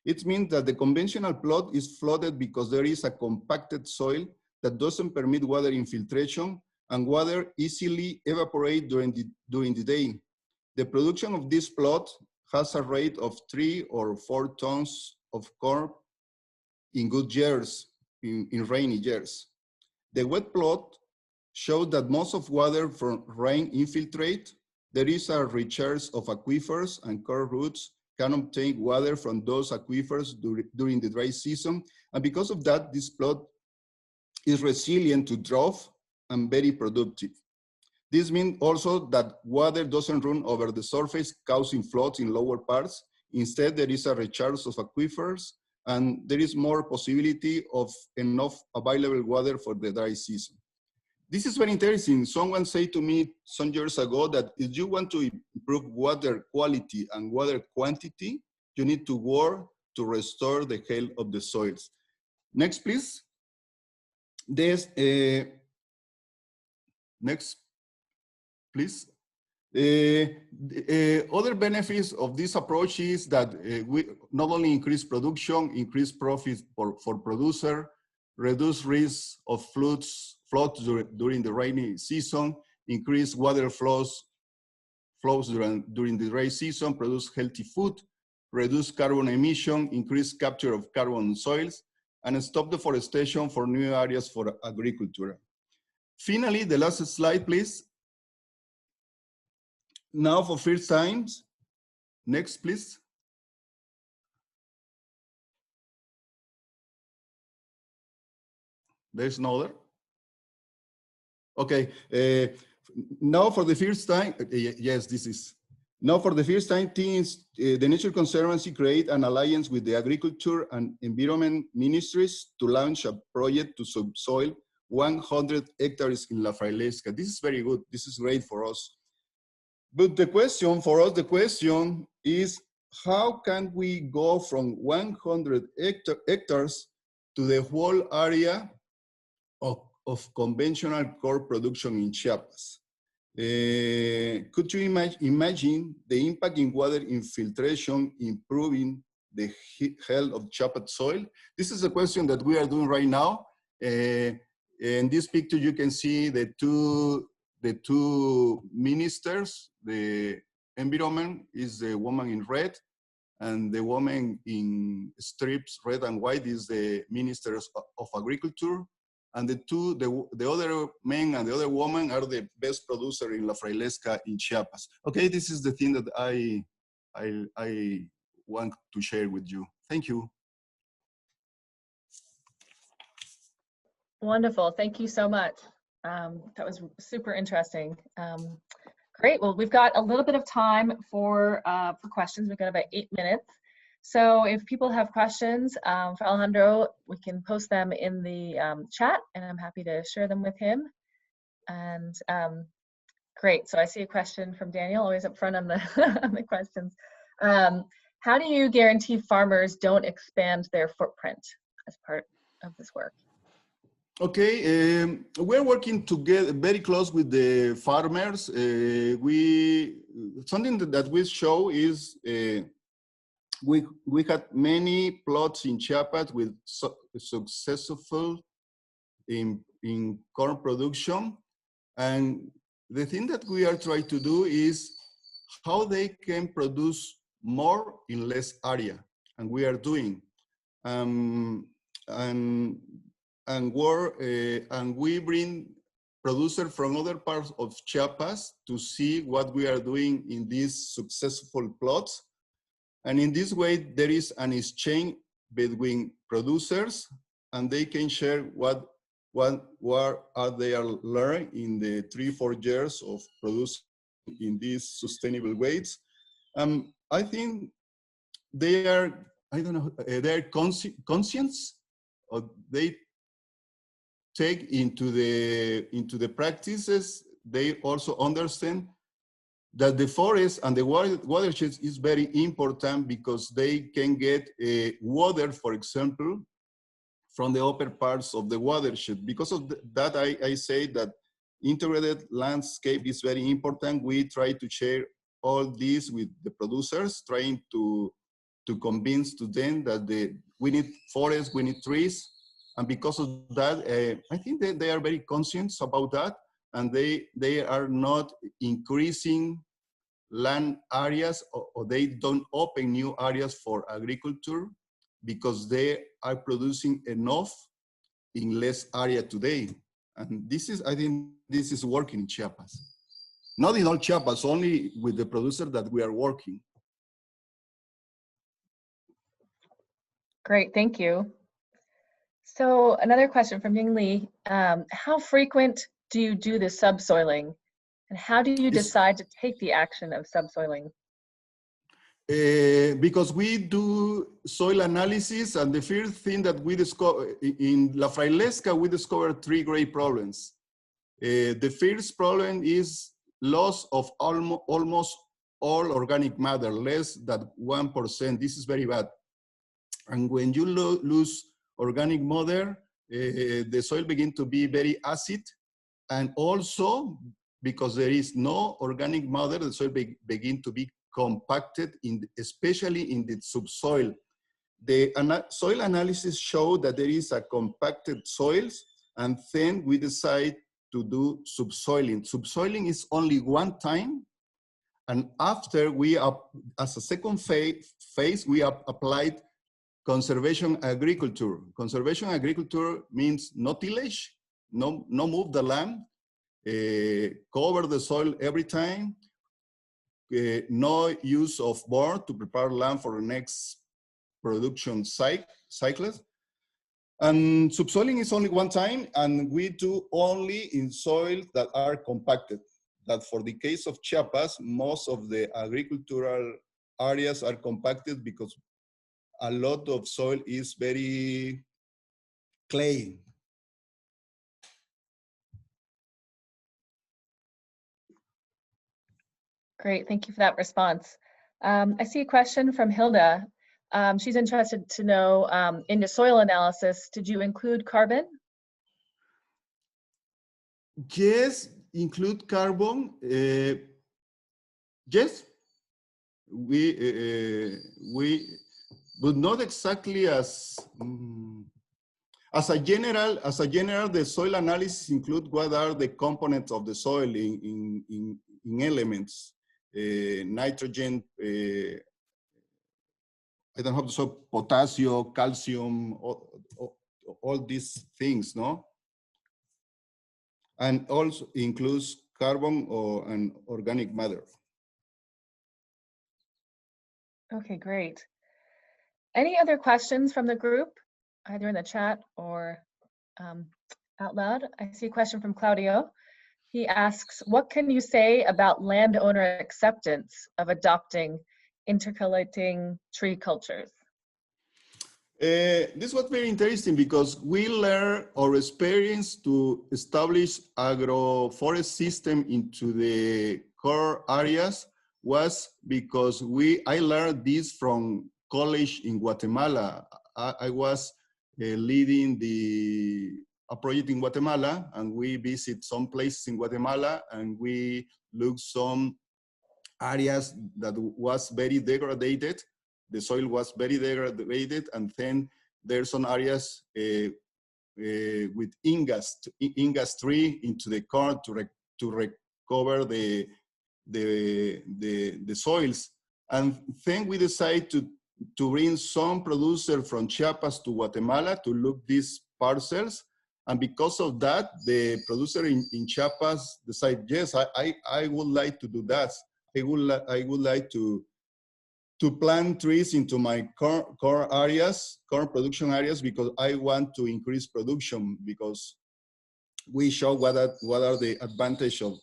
It means that the conventional plot is flooded because there is a compacted soil that doesn't permit water infiltration, and water easily evaporates during the day. The production of this plot has a rate of 3 or 4 tons of corn in good years, in rainy years. The wet plot shows that most of water from rain infiltrate. There is a recharge of aquifers, and corn roots can obtain water from those aquifers during the dry season. And because of that, this plot is resilient to drought and very productive. This means also that water doesn't run over the surface, causing floods in lower parts. Instead, there is a recharge of aquifers, and there is more possibility of enough available water for the dry season. This is very interesting. Someone said to me some years ago that if you want to improve water quality and water quantity, you need to work to restore the health of the soils. Next, please. Next, please. Other benefits of this approach is that we not only increase production, increase profits for producer, reduce risk of floods during the rainy season, increase water flows flows during the dry season, produce healthy food, reduce carbon emission, increase capture of carbon in soils, and stop deforestation for new areas for agriculture. Finally, the last slide, please. Now for first times, next, please. There's another. Okay, now for the first time, yes, this is. Now for the first time, the Nature Conservancy create an alliance with the Agriculture and Environment Ministries to launch a project to subsoil 100 hectares in La Frailesca. This is very good, this is great for us. But the question for us, the question is, how can we go from 100 hectares to the whole area of conventional corn production in Chiapas? Could you imagine the impact in water infiltration improving the health of Chiapas soil? This is a question that we are doing right now. In this picture, you can see the two ministers. The environment is the woman in red, and the woman in strips, red and white, is the ministers of agriculture. And the other man and the other woman are the best producer in La Frailesca in Chiapas. Okay, this is the thing that I want to share with you. Thank you. Wonderful, thank you so much. That was super interesting. Great, well, we've got a little bit of time for questions. We've got about 8 minutes. So if people have questions for Alejandro, we can post them in the chat, and I'm happy to share them with him. And great, so I see a question from Daniel, always up front on the, on the questions. How do you guarantee farmers don't expand their footprint as part of this work? Okay, we're working together very close with the farmers. Something that we show is we had many plots in Chiapas with successful in corn production. And the thing that we are trying to do is how they can produce more in less area. And we are doing. And we bring producers from other parts of Chiapas to see what we are doing in these successful plots. And in this way, there is an exchange between producers, and they can share what they are learning in the 3-4 years of producing in these sustainable ways. I think they are, I don't know, they are conscious, or they take into the practices. They also understand that the forest and the watersheds is very important because they can get water, for example, from the upper parts of the watershed. Because of that, I say that integrated landscape is very important. We try to share all this with the producers, trying to convince to them that we need forests, we need trees. And because of that, I think that they are very conscious about that. And they are not increasing land areas, or they don't open new areas for agriculture because they are producing enough in less area today. And this is, I think this is working in Chiapas. Not in all Chiapas, only with the producer that we are working. Great, thank you. So another question from Ying Li. How frequent do you do the subsoiling? And how do you decide to take the action of subsoiling? Because we do soil analysis, and the first thing that we discover in La Frailesca, we discovered 3 great problems. The first problem is loss of almost all organic matter, less than 1%. This is very bad. And when you lose organic matter, the soil begins to be very acid, and also because there is no organic matter, the soil begins to be compacted, especially in the subsoil. The soil analysis showed that there is a compacted soils, and then we decide to do subsoiling. Subsoiling is only one time, And after as a second phase, we applied conservation agriculture. Conservation agriculture means no tillage, no move the land, cover the soil every time, no use of board to prepare land for the next production cycles. And subsoiling is only one time, and we do only in soils that are compacted. That for the case of Chiapas, most of the agricultural areas are compacted because a lot of soil is very clay. Great, thank you for that response. I see a question from Hilda. She's interested to know, in the soil analysis, did you include carbon? Yes, include carbon. Yes, but not exactly as a general. The soil analysis include what are the components of the soil in elements, nitrogen. I don't have to say potassium, calcium, all these things, no? And also includes carbon and organic matter. Okay, great. Any other questions from the group, either in the chat or out loud? I see a question from Claudio. He asks, what can you say about landowner acceptance of adopting intercalating tree cultures? This was very interesting because we learned our experience to establish agroforest system into the core areas was because I learned this from college in Guatemala. I was leading a project in Guatemala, and we visit some places in Guatemala, and we looked some areas that was very degraded. The soil was very degraded, and then there's some areas with ingas tree into the corn to recover the soils. And then we decided to bring some producer from Chiapas to Guatemala to look these parcels. And because of that, the producer in Chiapas decided, yes, I would like to do that. I would like to plant trees into my corn production areas, because I want to increase production, because we show what are the advantage of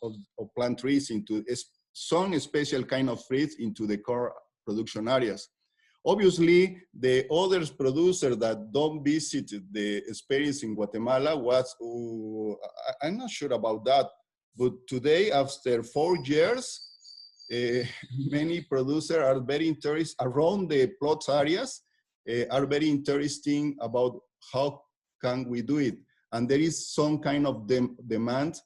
plant trees into some special kind of trees into the corn production areas. Obviously, the other producer that don't visit the experience in Guatemala was, I'm not sure about that, but today, after 4 years, many producers are very interested around the plots areas, are very interesting about how can we do it. And there is some kind of demand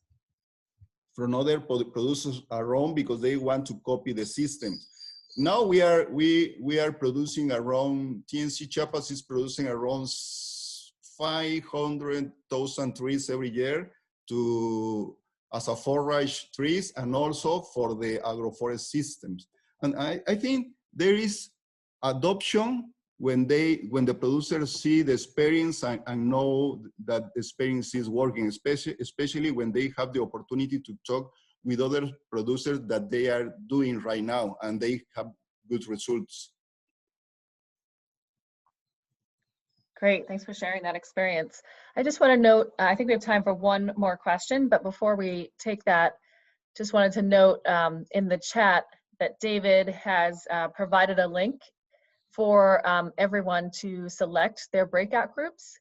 from other producers around because they want to copy the system. Now we are producing around, TNC Chiapas is producing around 500,000 trees every year as a forage trees, and also for the agroforest systems. And I think there is adoption when the producers see the experience and know that the experience is working, especially when they have the opportunity to talk with other producers that they are doing right now, and they have good results. Great, thanks for sharing that experience. I just want to note, I think we have time for one more question, but before we take that, just wanted to note in the chat that David has provided a link for everyone to select their breakout groups.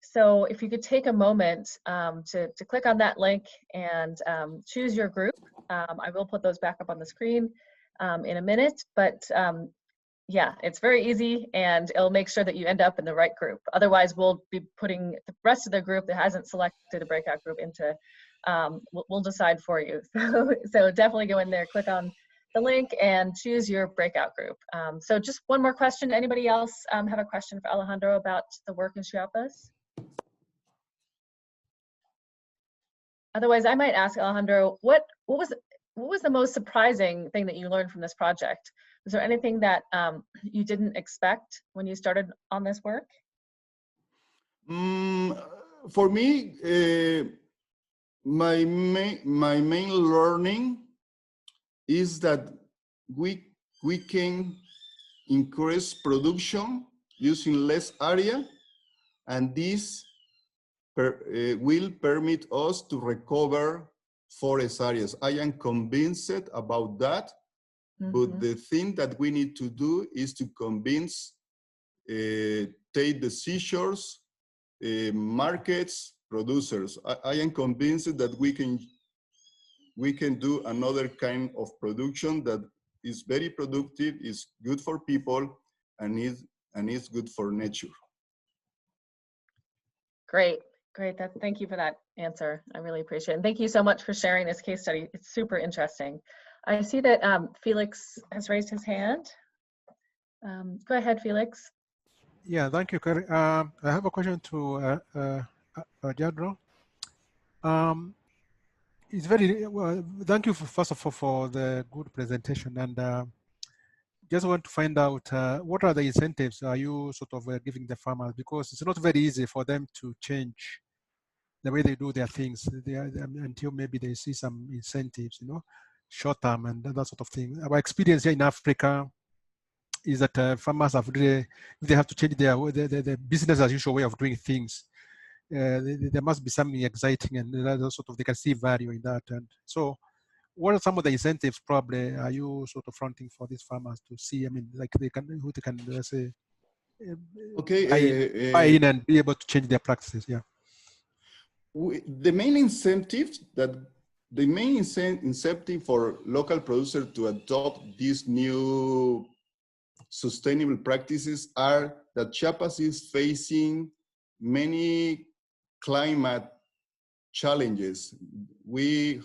So if you could take a moment to click on that link and choose your group. I will put those back up on the screen in a minute, but yeah, it's very easy, and it'll make sure that you end up in the right group. Otherwise, we'll be putting the rest of the group that hasn't selected a breakout group into, we'll decide for you. So definitely go in there, click on the link, and choose your breakout group. So just one more question. Anybody else have a question for Alejandro about the work in Chiapas? Otherwise, I might ask Alejandro, what was what was the most surprising thing that you learned from this project? Was there anything that you didn't expect when you started on this work? For me, my main learning is that we can increase production using less area, and this will permit us to recover forest areas. I am convinced about that, but the thing that we need to do is to convince, take decisions, markets, producers. I am convinced that we can do another kind of production that is very productive, is good for people, and is good for nature. Great, great. Thank you for that answer. I really appreciate it. And thank you so much for sharing this case study. It's super interesting. I see that Felix has raised his hand. Go ahead, Felix. Yeah, thank you, Kari. I have a question to Jadro. It's very well, thank you first of all for the good presentation, and just want to find out what are the incentives are you sort of giving the farmers, because it's not very easy for them to change the way they do their things until maybe they see some incentives, you know, short term and that sort of thing. Our experience here in Africa is that farmers have really, they have to change their business as usual way of doing things. There must be something exciting, and that sort of they can see value in that. And so, what are some of the incentives probably are you sort of fronting for these farmers to see? I mean, like they can, who they can let's say, buy in and be able to change their practices. Yeah. The main incentive for local producers to adopt these new sustainable practices are that Chiapas is facing many climate challenges. The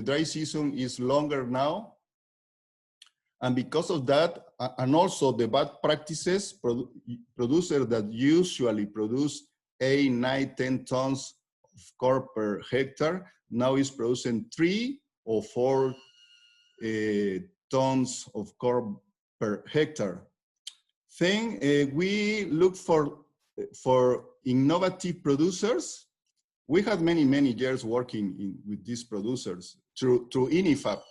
dry season is longer now, and because of that, and also the bad practices, producers that usually produce 8, 9, 10 tons of corn per hectare now is producing 3 or 4 tons of corn per hectare. Then we look for innovative producers. We had many years working with these producers through INIFAP.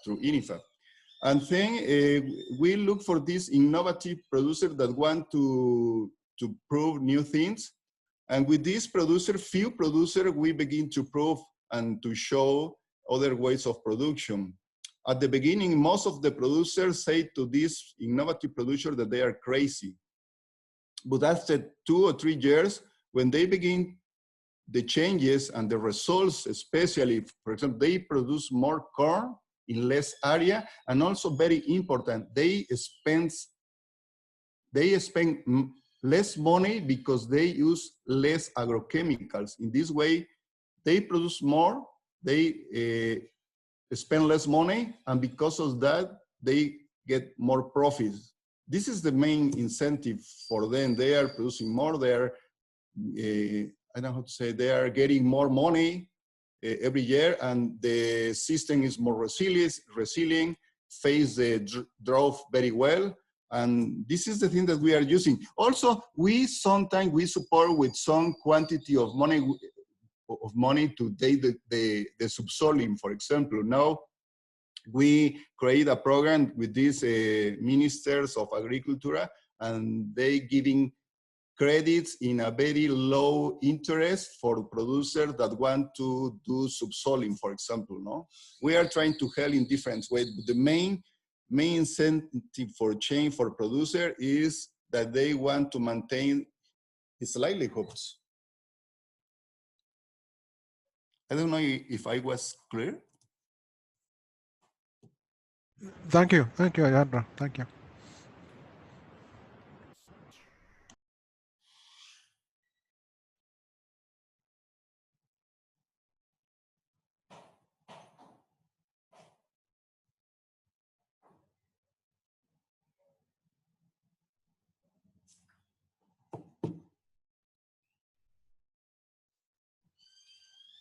And then we look for these innovative producers that want to prove new things. And with these few producers, we begin to prove and to show other ways of production. At the beginning, most of the producers say to these innovative producers that they are crazy. But after 2 or 3 years, when they begin the changes and the results, especially, for example, they produce more corn in less area, and also very important, they spend less money because they use less agrochemicals. In this way, they produce more, they spend less money, and because of that, they get more profits. This is the main incentive for them. They are producing more, they are, I don't know how to say, they are getting more money every year, and the system is more resilient, face the drought very well. And this is the thing that we are using. Also, sometimes we support with some quantity of money to take the subsoiling, for example. Now, we create a program with these ministers of agriculture, and they giving credits in a very low interest for producers that want to do subsoiling, for example. No, we are trying to help in different ways. But the main incentive for change for producer is that they want to maintain his livelihoods. I don't know if I was clear. Thank you, Alejandro. Thank you.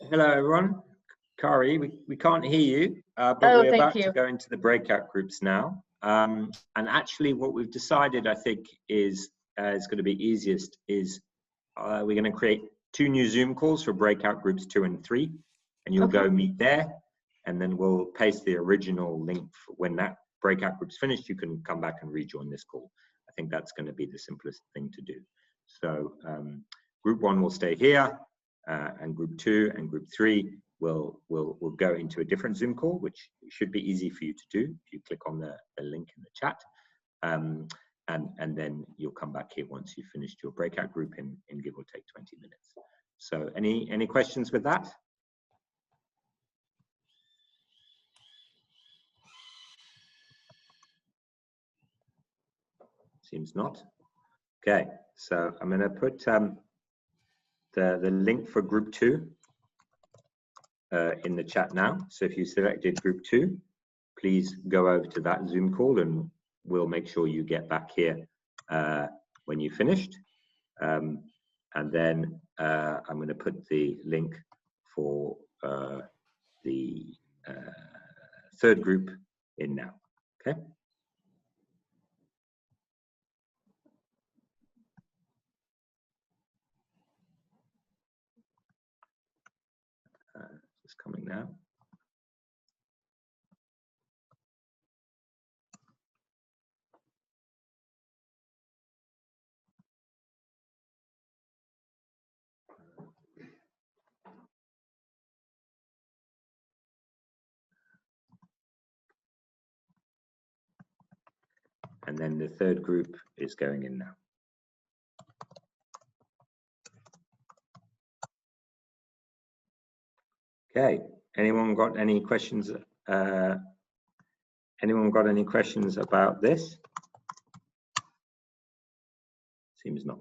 Hello, everyone. Kari, we can't hear you, but we're about to go into the breakout groups now. And actually what we've decided, I think, is going to be easiest is we're going to create 2 new Zoom calls for breakout groups 2 and 3, and you'll go meet there, and then we'll paste the original link. When that breakout group's finished, you can come back and rejoin this call. I think that's going to be the simplest thing to do. So group 1 will stay here, and group 2 and group 3 will go into a different Zoom call, which should be easy for you to do if you click on the link in the chat. And then you'll come back here once you've finished your breakout group in give or take 20 minutes. So any questions with that? Seems not. Okay, so I'm going to put the link for group 2 in the chat now. So if you selected group 2, please go over to that Zoom call, and we'll make sure you get back here when you've finished. And then I'm going to put the link for the 3rd group in now. Okay. It's coming now. And then the 3rd group is going in now. Okay, anyone got any questions? Anyone got any questions about this? Seems not.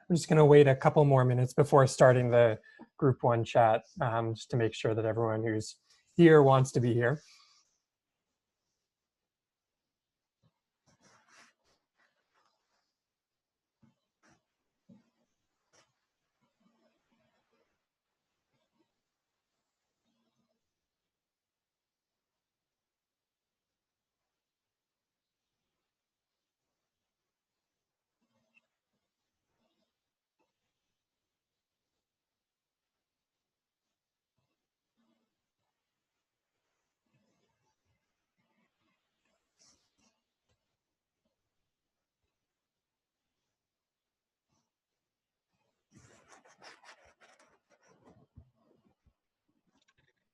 I'm just going to wait a couple more minutes before starting the group 1 chat, just to make sure that everyone who's here wants to be here.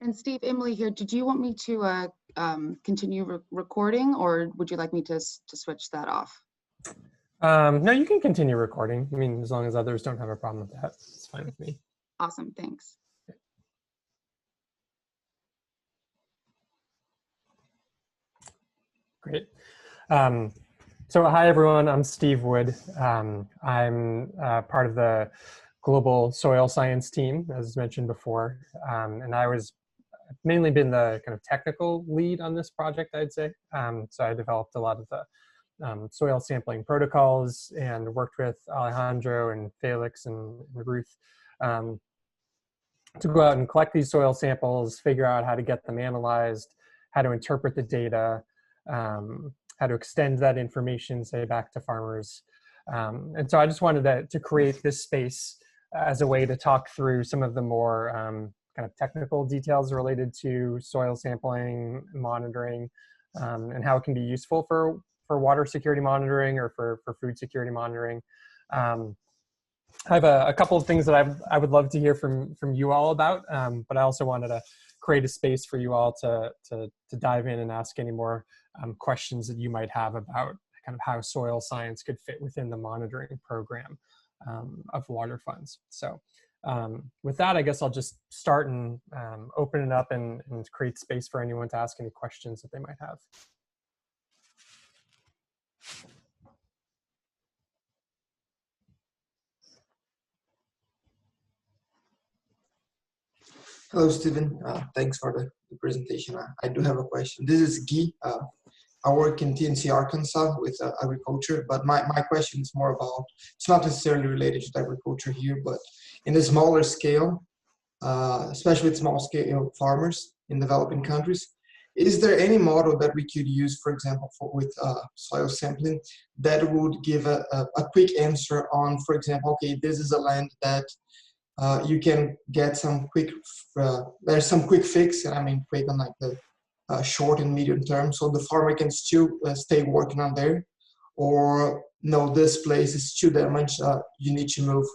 And Steve, Emily here, did you want me to continue recording, or would you like me to switch that off? No, you can continue recording. I mean, as long as others don't have a problem with that, it's fine with me. Awesome, thanks. Great. So hi, everyone. I'm Steve Wood. I'm part of the global soil science team, as mentioned before. And I've mainly been the kind of technical lead on this project, I'd say. So I developed a lot of the soil sampling protocols and worked with Alejandro and Felix and Ruth to go out and collect these soil samples, figure out how to get them analyzed, how to interpret the data, how to extend that information, say, back to farmers. And so I just wanted to create this space as a way to talk through some of the more kind of technical details related to soil sampling, monitoring, and how it can be useful for water security monitoring or for food security monitoring. I have a couple of things that I would love to hear from you all about, but I also wanted to create a space for you all to dive in and ask any more questions that you might have about kind of how soil science could fit within the monitoring program of water funds. So with that, I guess I'll just start and open it up and create space for anyone to ask any questions that they might have. Hello, Stephen. Thanks for the presentation. I do have a question. This is Guy. I work in TNC, Arkansas with agriculture, but my question is more about, it's not necessarily related to agriculture here, but in a smaller scale, especially with small scale farmers in developing countries, is there any model that we could use, for example, with soil sampling that would give a quick answer on, for example, okay, this is a land that you can get some quick, there's some quick fix, and I mean quick on like the short and medium term, so the farmer can still stay working on there, or no, this place is too damaged, you need to move,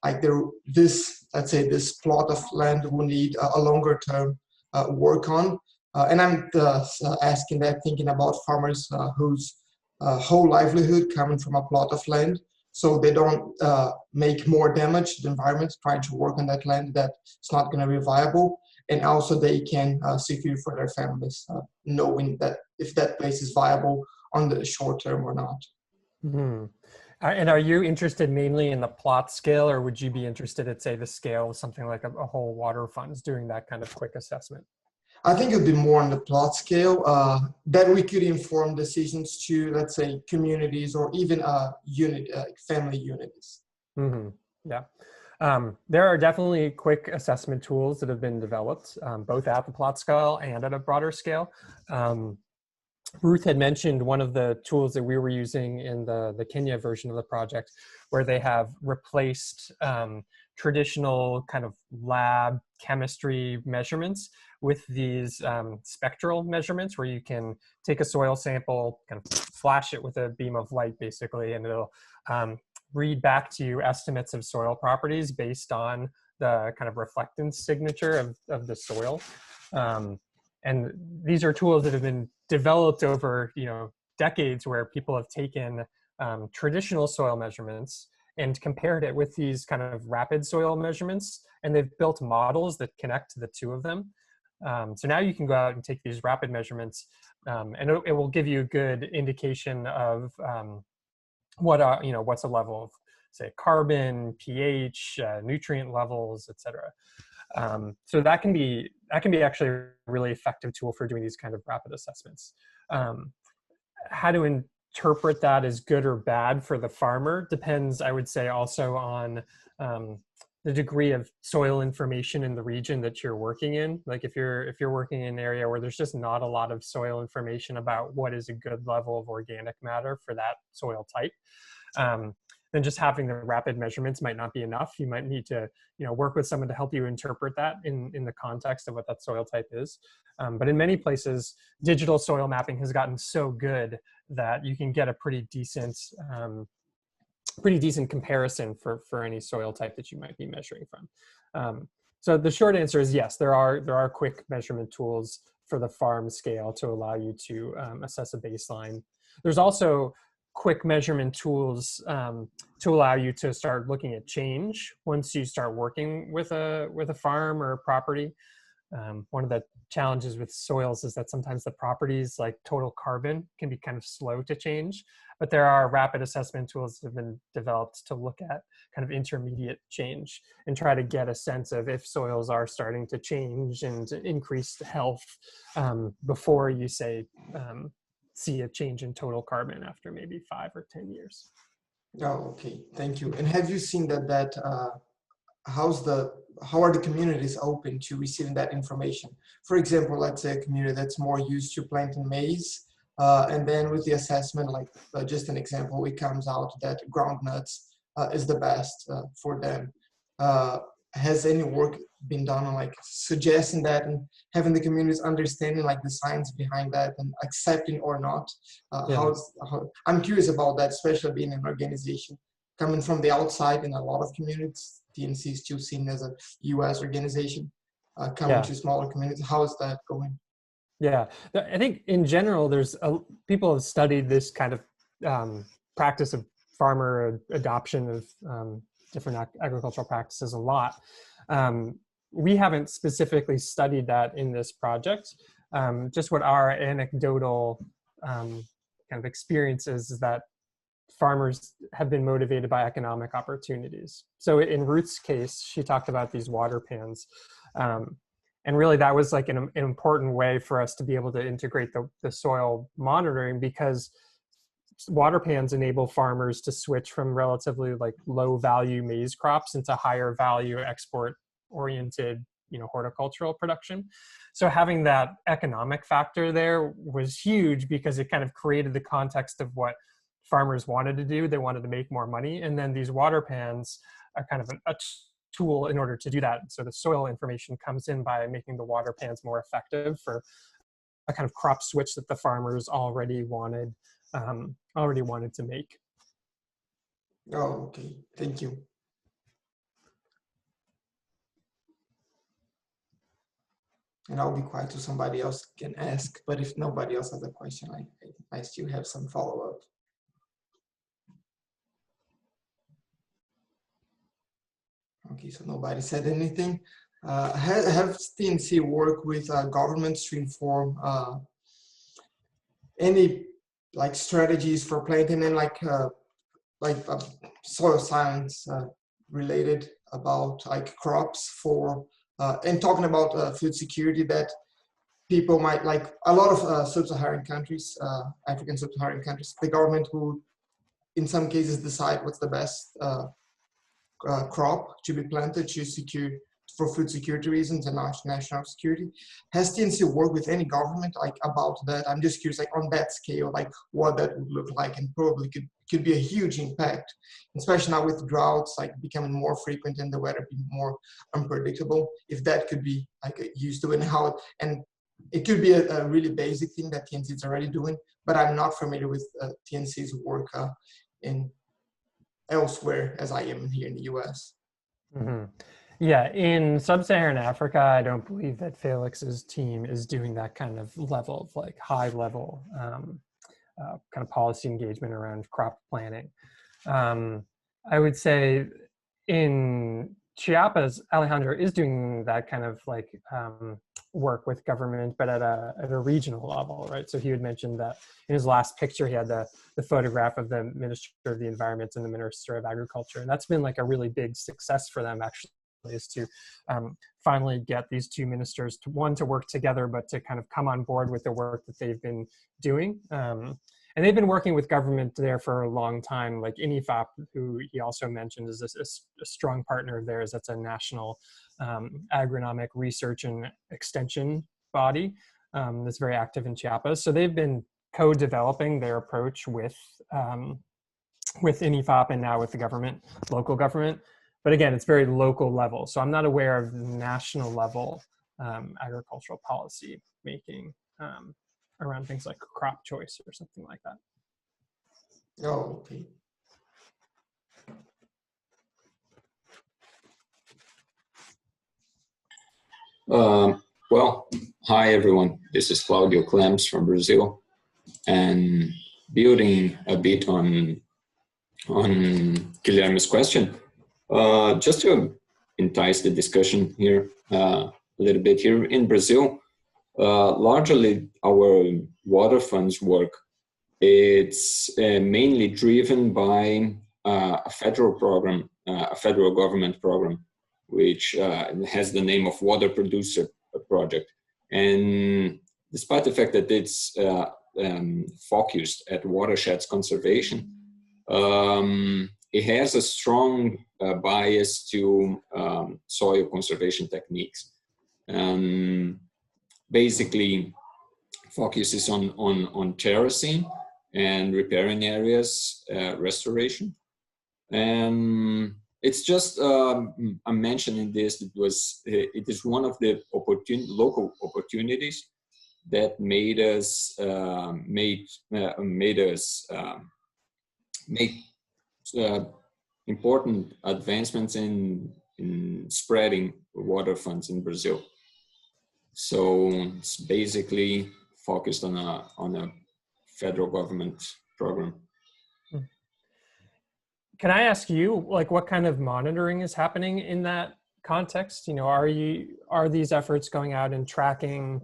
like this, let's say this plot of land will need a longer term work on. And I'm asking that thinking about farmers whose whole livelihood coming from a plot of land, so they don't make more damage to the environment trying to work on that land that it's not going to be viable, and also they can secure for their families, knowing that if that place is viable on the short term or not. Mm-hmm. And are you interested mainly in the plot scale, or would you be interested at, say, the scale of something like a whole water funds doing that kind of quick assessment? I think it would be more on the plot scale, that we could inform decisions to, let's say, communities or even family units. Mm-hmm. Yeah. There are definitely quick assessment tools that have been developed, both at the plot scale and at a broader scale. Ruth had mentioned one of the tools that we were using in the Kenya version of the project, where they have replaced traditional kind of lab chemistry measurements with these spectral measurements, where you can take a soil sample, kind of flash it with a beam of light basically, and it'll read back to you estimates of soil properties based on the kind of reflectance signature of the soil. And these are tools that have been developed over decades, where people have taken traditional soil measurements and compared it with these kind of rapid soil measurements, and they've built models that connect the two of them. So now you can go out and take these rapid measurements, and it will give you a good indication of what's a level of, say, carbon, pH, nutrient levels, etc. So that can be actually a really effective tool for doing these kind of rapid assessments. How to interpret that as good or bad for the farmer depends, I would say, also on the degree of soil information in the region that you're working in. Like if you're working in an area where there's just not a lot of soil information about what is a good level of organic matter for that soil type, then just having the rapid measurements might not be enough. You might need to work with someone to help you interpret that in the context of what that soil type is. But in many places, digital soil mapping has gotten so good that you can get a pretty decent comparison for any soil type that you might be measuring from. So the short answer is yes, there are quick measurement tools for the farm scale to allow you to assess a baseline. There's also quick measurement tools to allow you to start looking at change once you start working with a farm or a property. One of the challenges with soils is that sometimes the properties, like total carbon, can be kind of slow to change, but there are rapid assessment tools that have been developed to look at kind of intermediate change and try to get a sense of if soils are starting to change and increase health before you say see a change in total carbon after maybe 5 or 10 years. Oh, okay, thank you. And have you seen that how are the communities open to receiving that information? For example, let's say a community that's more used to planting maize, and then with the assessment, like just an example, it comes out that groundnuts is the best for them. Has any work been done on like suggesting that and having the communities understanding like the science behind that and accepting or not? I'm curious about that, especially being an organization coming from the outside in a lot of communities. TNC is still seen as a US organization. coming to smaller communities? How is that going? Yeah, I think in general, people have studied this kind of practice of farmer adoption of different agricultural practices a lot. We haven't specifically studied that in this project. Just what our anecdotal kind of experience is that farmers have been motivated by economic opportunities. So in Ruth's case, she talked about these water pans. And really that was like an important way for us to be able to integrate the soil monitoring, because water pans enable farmers to switch from relatively like low value maize crops into higher value export oriented, horticultural production. So having that economic factor there was huge, because it kind of created the context of what farmers wanted to do. They wanted to make more money. And then these water pans are kind of a tool in order to do that. So the soil information comes in by making the water pans more effective for a kind of crop switch that the farmers already wanted to make. Oh, okay. Thank you. And I'll be quiet so somebody else can ask, but if nobody else has a question, I still have some follow-up. Okay, so nobody said anything. Have TNC worked with governments to inform any like strategies for planting, and like soil science related about like crops for and talking about food security, that people might like a lot of sub-Saharan countries, African sub-Saharan countries, the government will in some cases decide what's the best crop to be planted to secure for food security reasons and national security. Has TNC worked with any government like about that? I'm just curious, like on that scale, like what that would look like, and probably could be a huge impact, especially now with droughts like becoming more frequent and the weather being more unpredictable. If that could be like used to, and how, and it could be a really basic thing that TNC is already doing, but I'm not familiar with TNC's work in elsewhere as I am here in the US. Mm-hmm. Yeah, in sub-Saharan Africa, I don't believe that Felix's team is doing that kind of level of like high level kind of policy engagement around crop planning. I would say in Chiapas, Alejandro is doing that kind of like work with government, but at a regional level, right? So he had mentioned that in his last picture, he had the photograph of the Minister of the Environment and the Minister of Agriculture. And that's been like a really big success for them, actually, is to finally get these two ministers to work together, but to kind of come on board with the work that they've been doing. And they've been working with government there for a long time, like INIFAP, who he also mentioned is a strong partner of theirs. That's a national agronomic research and extension body that's very active in Chiapas. So they've been co-developing their approach with INIFAP and now with the government, local government. But again, it's very local level. So I'm not aware of national level agricultural policy making around things like crop choice or something like that. Oh, okay. Well, hi everyone. This is Claudio Clems from Brazil, and building a bit on Guilherme's question, just to entice the discussion here a little bit here in Brazil. Largely our water funds work, it's mainly driven by a federal program, a federal government program, which has the name of Water Producer Project. And despite the fact that it's focused at watersheds conservation, it has a strong bias to soil conservation techniques. Basically focuses on terracing and repairing areas, restoration. And it's just, I'm mentioning this, it is one of the local opportunities that made us make important advancements in spreading water funds in Brazil. So it's basically focused on a federal government program. Can I ask you, like, what kind of monitoring is happening in that context? You know, are these efforts going out and tracking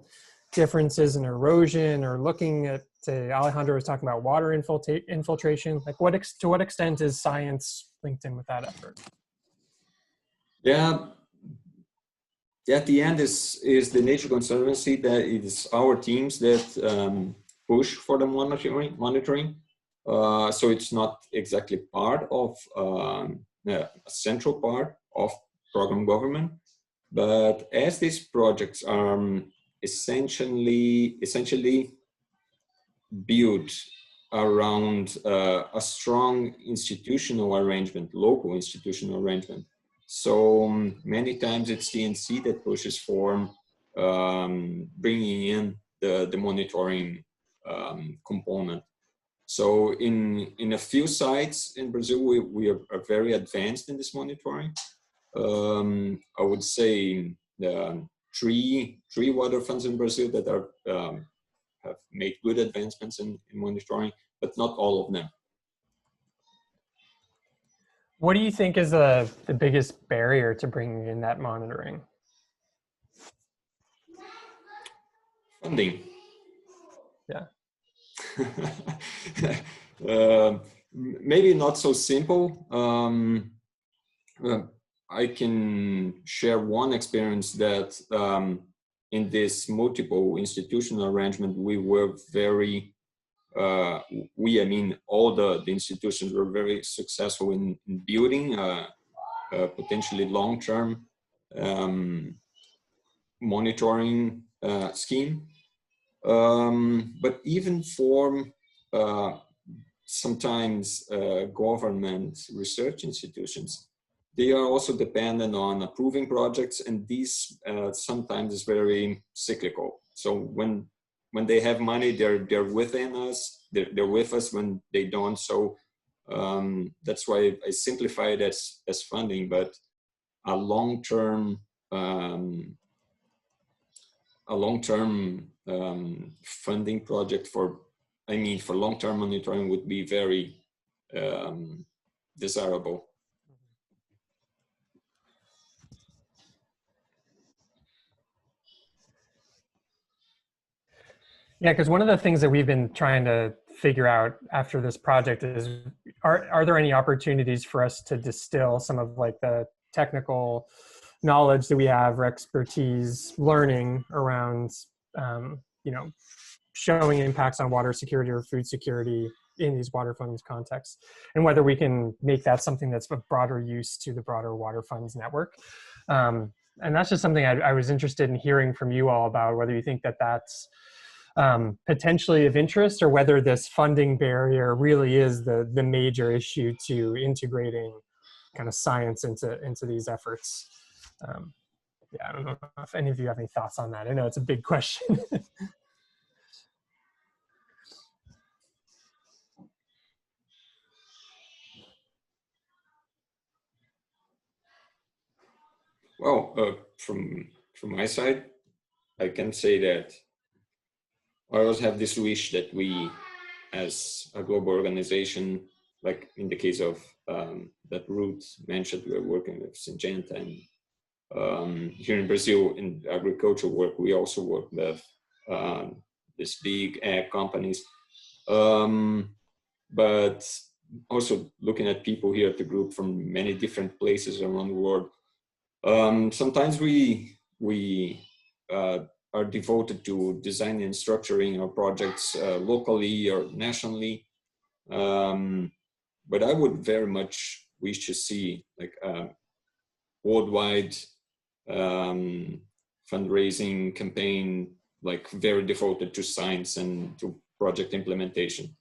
differences in erosion, or looking at, say, Alejandro was talking about water infiltration? Like, to what extent is science linked in with that effort? Yeah, at the end is the Nature Conservancy, that it is our teams that push for the monitoring. So it's not exactly part of a central part of program government, but as these projects are essentially built around a strong institutional arrangement, local institutional arrangement. So many times it's TNC that pushes for bringing in the monitoring component. So in a few sites in Brazil, we are very advanced in this monitoring. I would say three water funds in Brazil that are have made good advancements in monitoring, but not all of them. What do you think is the biggest barrier to bringing in that monitoring? Funding. Yeah. Maybe not so simple. I can share one experience that in this multiple institutional arrangement, we were very, I mean, all the institutions were very successful in building a potentially long-term monitoring scheme. But even for sometimes government research institutions, they are also dependent on approving projects, and these sometimes is very cyclical. So when they have money, they're within us. They're with us. When they don't, so that's why I simplify it as funding, but a long-term funding project for long-term monitoring would be very desirable. Yeah, because one of the things that we've been trying to figure out after this project is, are there any opportunities for us to distill some of like the technical knowledge that we have, or expertise, learning around, you know, showing impacts on water security or food security in these water funds contexts, and whether we can make that something that's of broader use to the broader water funds network. And that's just something I was interested in hearing from you all about, whether you think that that's potentially of interest, or whether this funding barrier really is the major issue to integrating kind of science into these efforts. Yeah, I don't know if any of you have any thoughts on that. I know it's a big question. Well, from my side, I can say that I always have this wish that we, as a global organization, like in the case of that Ruth mentioned, we're working with Syngenta, and here in Brazil in agricultural work, we also work with these big ag companies. But also looking at people here at the group from many different places around the world, sometimes we are devoted to designing and structuring our projects locally or nationally. But I would very much wish to see like a worldwide fundraising campaign, like very devoted to science and to project implementation.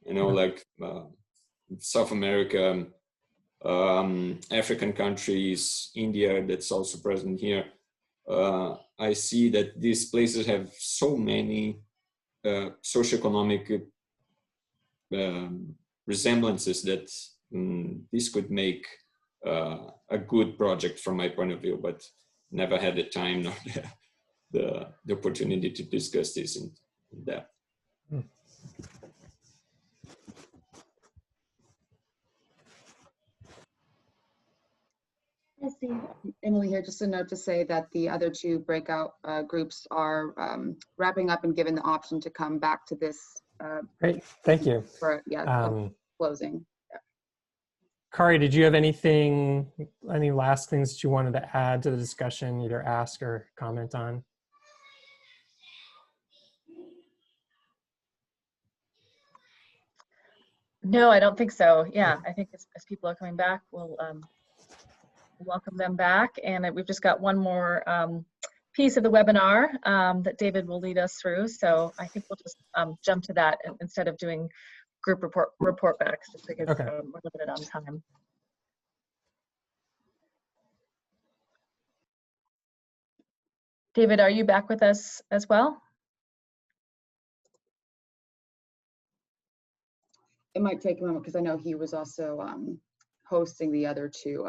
You know, like South America, African countries, India, that's also present here. I see that these places have so many socioeconomic resemblances that this could make a good project from my point of view, but never had the time nor the opportunity to discuss this in depth. I see. Emily here, just a note to say that the other two breakout groups are wrapping up and given the option to come back to this. Great, thank you. For, closing. Yeah. Kari, did you have any last things that you wanted to add to the discussion, either ask or comment on? No, I don't think so. Yeah, I think as people are coming back, we'll welcome them back. And we've just got one more piece of the webinar that David will lead us through. So I think we'll just jump to that instead of doing group report backs, just because we're limited on time. David, are you back with us as well? It might take a moment because I know he was also hosting the other two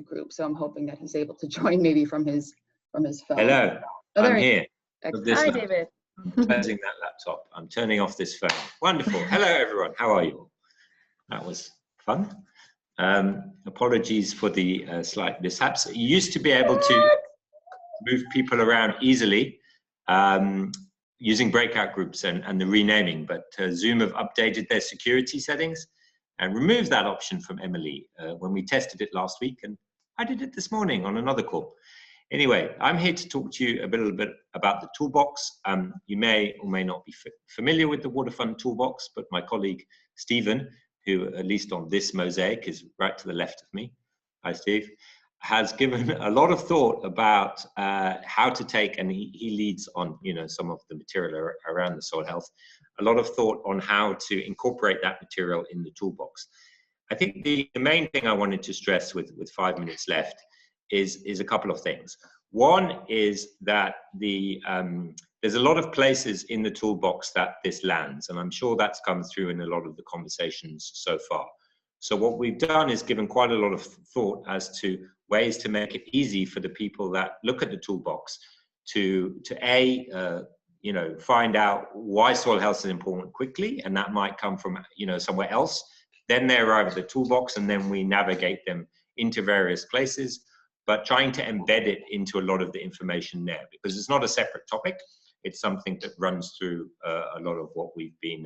groups. So I'm hoping that he's able to join maybe from his phone. Hello, I'm here. Hi, David. Closing that laptop. I'm turning off this phone. Wonderful. Hello, everyone. How are you? That was fun. Apologies for the slight mishaps. You used to be able to move people around easily using breakout groups and the renaming, but Zoom have updated their security settings and removed that option from Emily when we tested it last week, and I did it this morning on another call. Anyway, I'm here to talk to you a little bit about the toolbox. You may or may not be familiar with the Waterfund toolbox, but my colleague Stephen, who at least on this mosaic is right to the left of me, hi Steve, has given a lot of thought about how to take, and he leads on some of the material around the soil health, a lot of thought on how to incorporate that material in the toolbox. I think the main thing I wanted to stress with 5 minutes left is a couple of things. One is that there's a lot of places in the toolbox that this lands, and I'm sure that's come through in a lot of the conversations so far. So what we've done is given quite a lot of thought as to ways to make it easy for the people that look at the toolbox to find out why soil health is important quickly, and that might come from somewhere else. Then they arrive at the toolbox, and then we navigate them into various places, but trying to embed it into a lot of the information there, because it's not a separate topic. It's something that runs through a lot of what we've been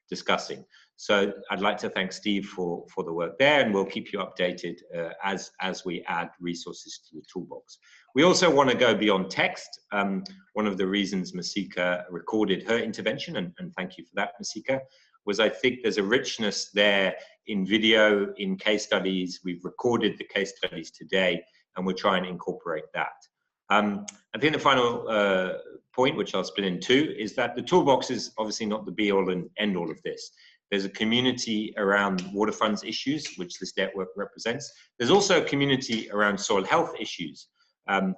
discussing. So I'd like to thank Steve for the work there, and we'll keep you updated as we add resources to the toolbox. We also want to go beyond text. One of the reasons Masika recorded her intervention, and thank you for that, Masika, was I think there's a richness there in video, in case studies. We've recorded the case studies today, and we're trying to incorporate that. I think the final point, which I'll split in two, is that the toolbox is obviously not the be-all and end-all of this. There's a community around water funds issues, which this network represents. There's also a community around soil health issues. And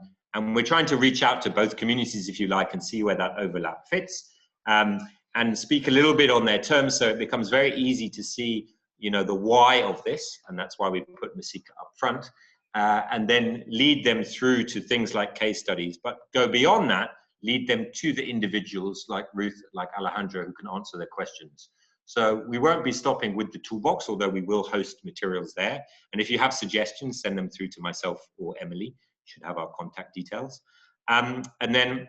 we're trying to reach out to both communities, if you like, and see where that overlap fits, and speak a little bit on their terms, so it becomes very easy to see, the why of this, and that's why we put Masika up front, and then lead them through to things like case studies, but go beyond that, lead them to the individuals like Ruth, like Alejandro, who can answer their questions. So we won't be stopping with the toolbox, although we will host materials there. And if you have suggestions, send them through to myself or Emily. You should have our contact details. And then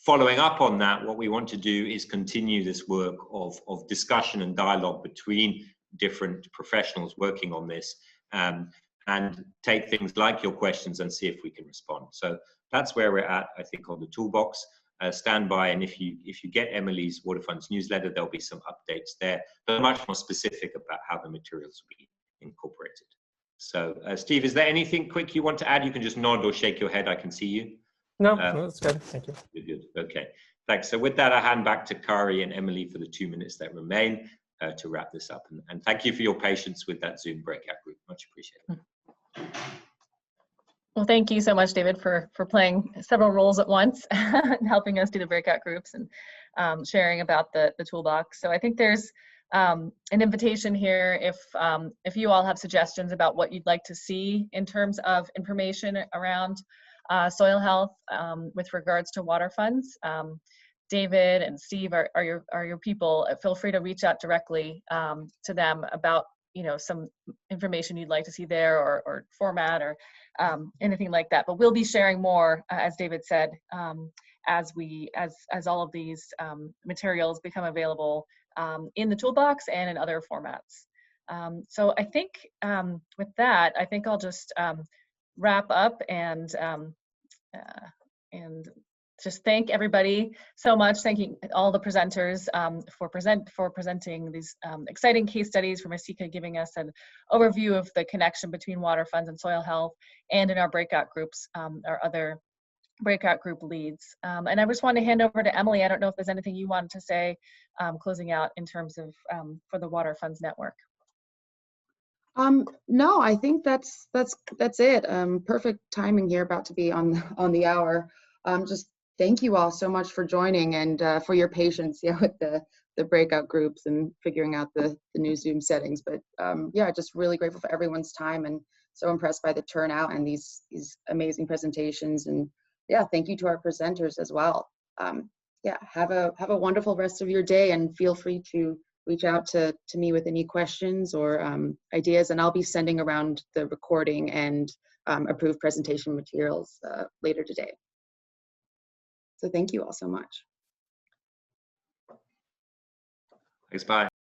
following up on that, what we want to do is continue this work of discussion and dialogue between different professionals working on this, and take things like your questions and see if we can respond. So that's where we're at, I think, on the toolbox. Stand by, and if you get Emily's Water Funds newsletter, there'll be some updates there, but much more specific about how the materials will be incorporated. So Steve, is there anything quick you want to add? You can just nod or shake your head, I can see you. No, that's good, thank you. Good, okay, thanks. So with that, I hand back to Kari and Emily for the 2 minutes that remain to wrap this up. And thank you for your patience with that Zoom breakout group, much appreciated. Well, thank you so much, David, for playing several roles at once and helping us do the breakout groups and sharing about the toolbox. So I think there's an invitation here if you all have suggestions about what you'd like to see in terms of information around soil health with regards to water funds. David and Steve are your people. Feel free to reach out directly to them about some information you'd like to see there, or format, or anything like that. But we'll be sharing more, as David said, as all of these materials become available in the toolbox and in other formats. So I think with that, I think I'll just wrap up and just thank everybody so much. Thanking all the presenters for presenting these exciting case studies, for Masika giving us an overview of the connection between water funds and soil health, and in our breakout groups, our other breakout group leads. And I just want to hand over to Emily. I don't know if there's anything you wanted to say closing out in terms of for the Water Funds Network. No, I think that's it. Perfect timing here, about to be on the hour. Just thank you all so much for joining, and for your patience, with the breakout groups and figuring out the new Zoom settings. But yeah, just really grateful for everyone's time, and so impressed by the turnout and these amazing presentations. And yeah, thank you to our presenters as well. Yeah, have a wonderful rest of your day, and feel free to reach out to me with any questions or ideas, and I'll be sending around the recording and approved presentation materials later today. So thank you all so much. Thanks, bye.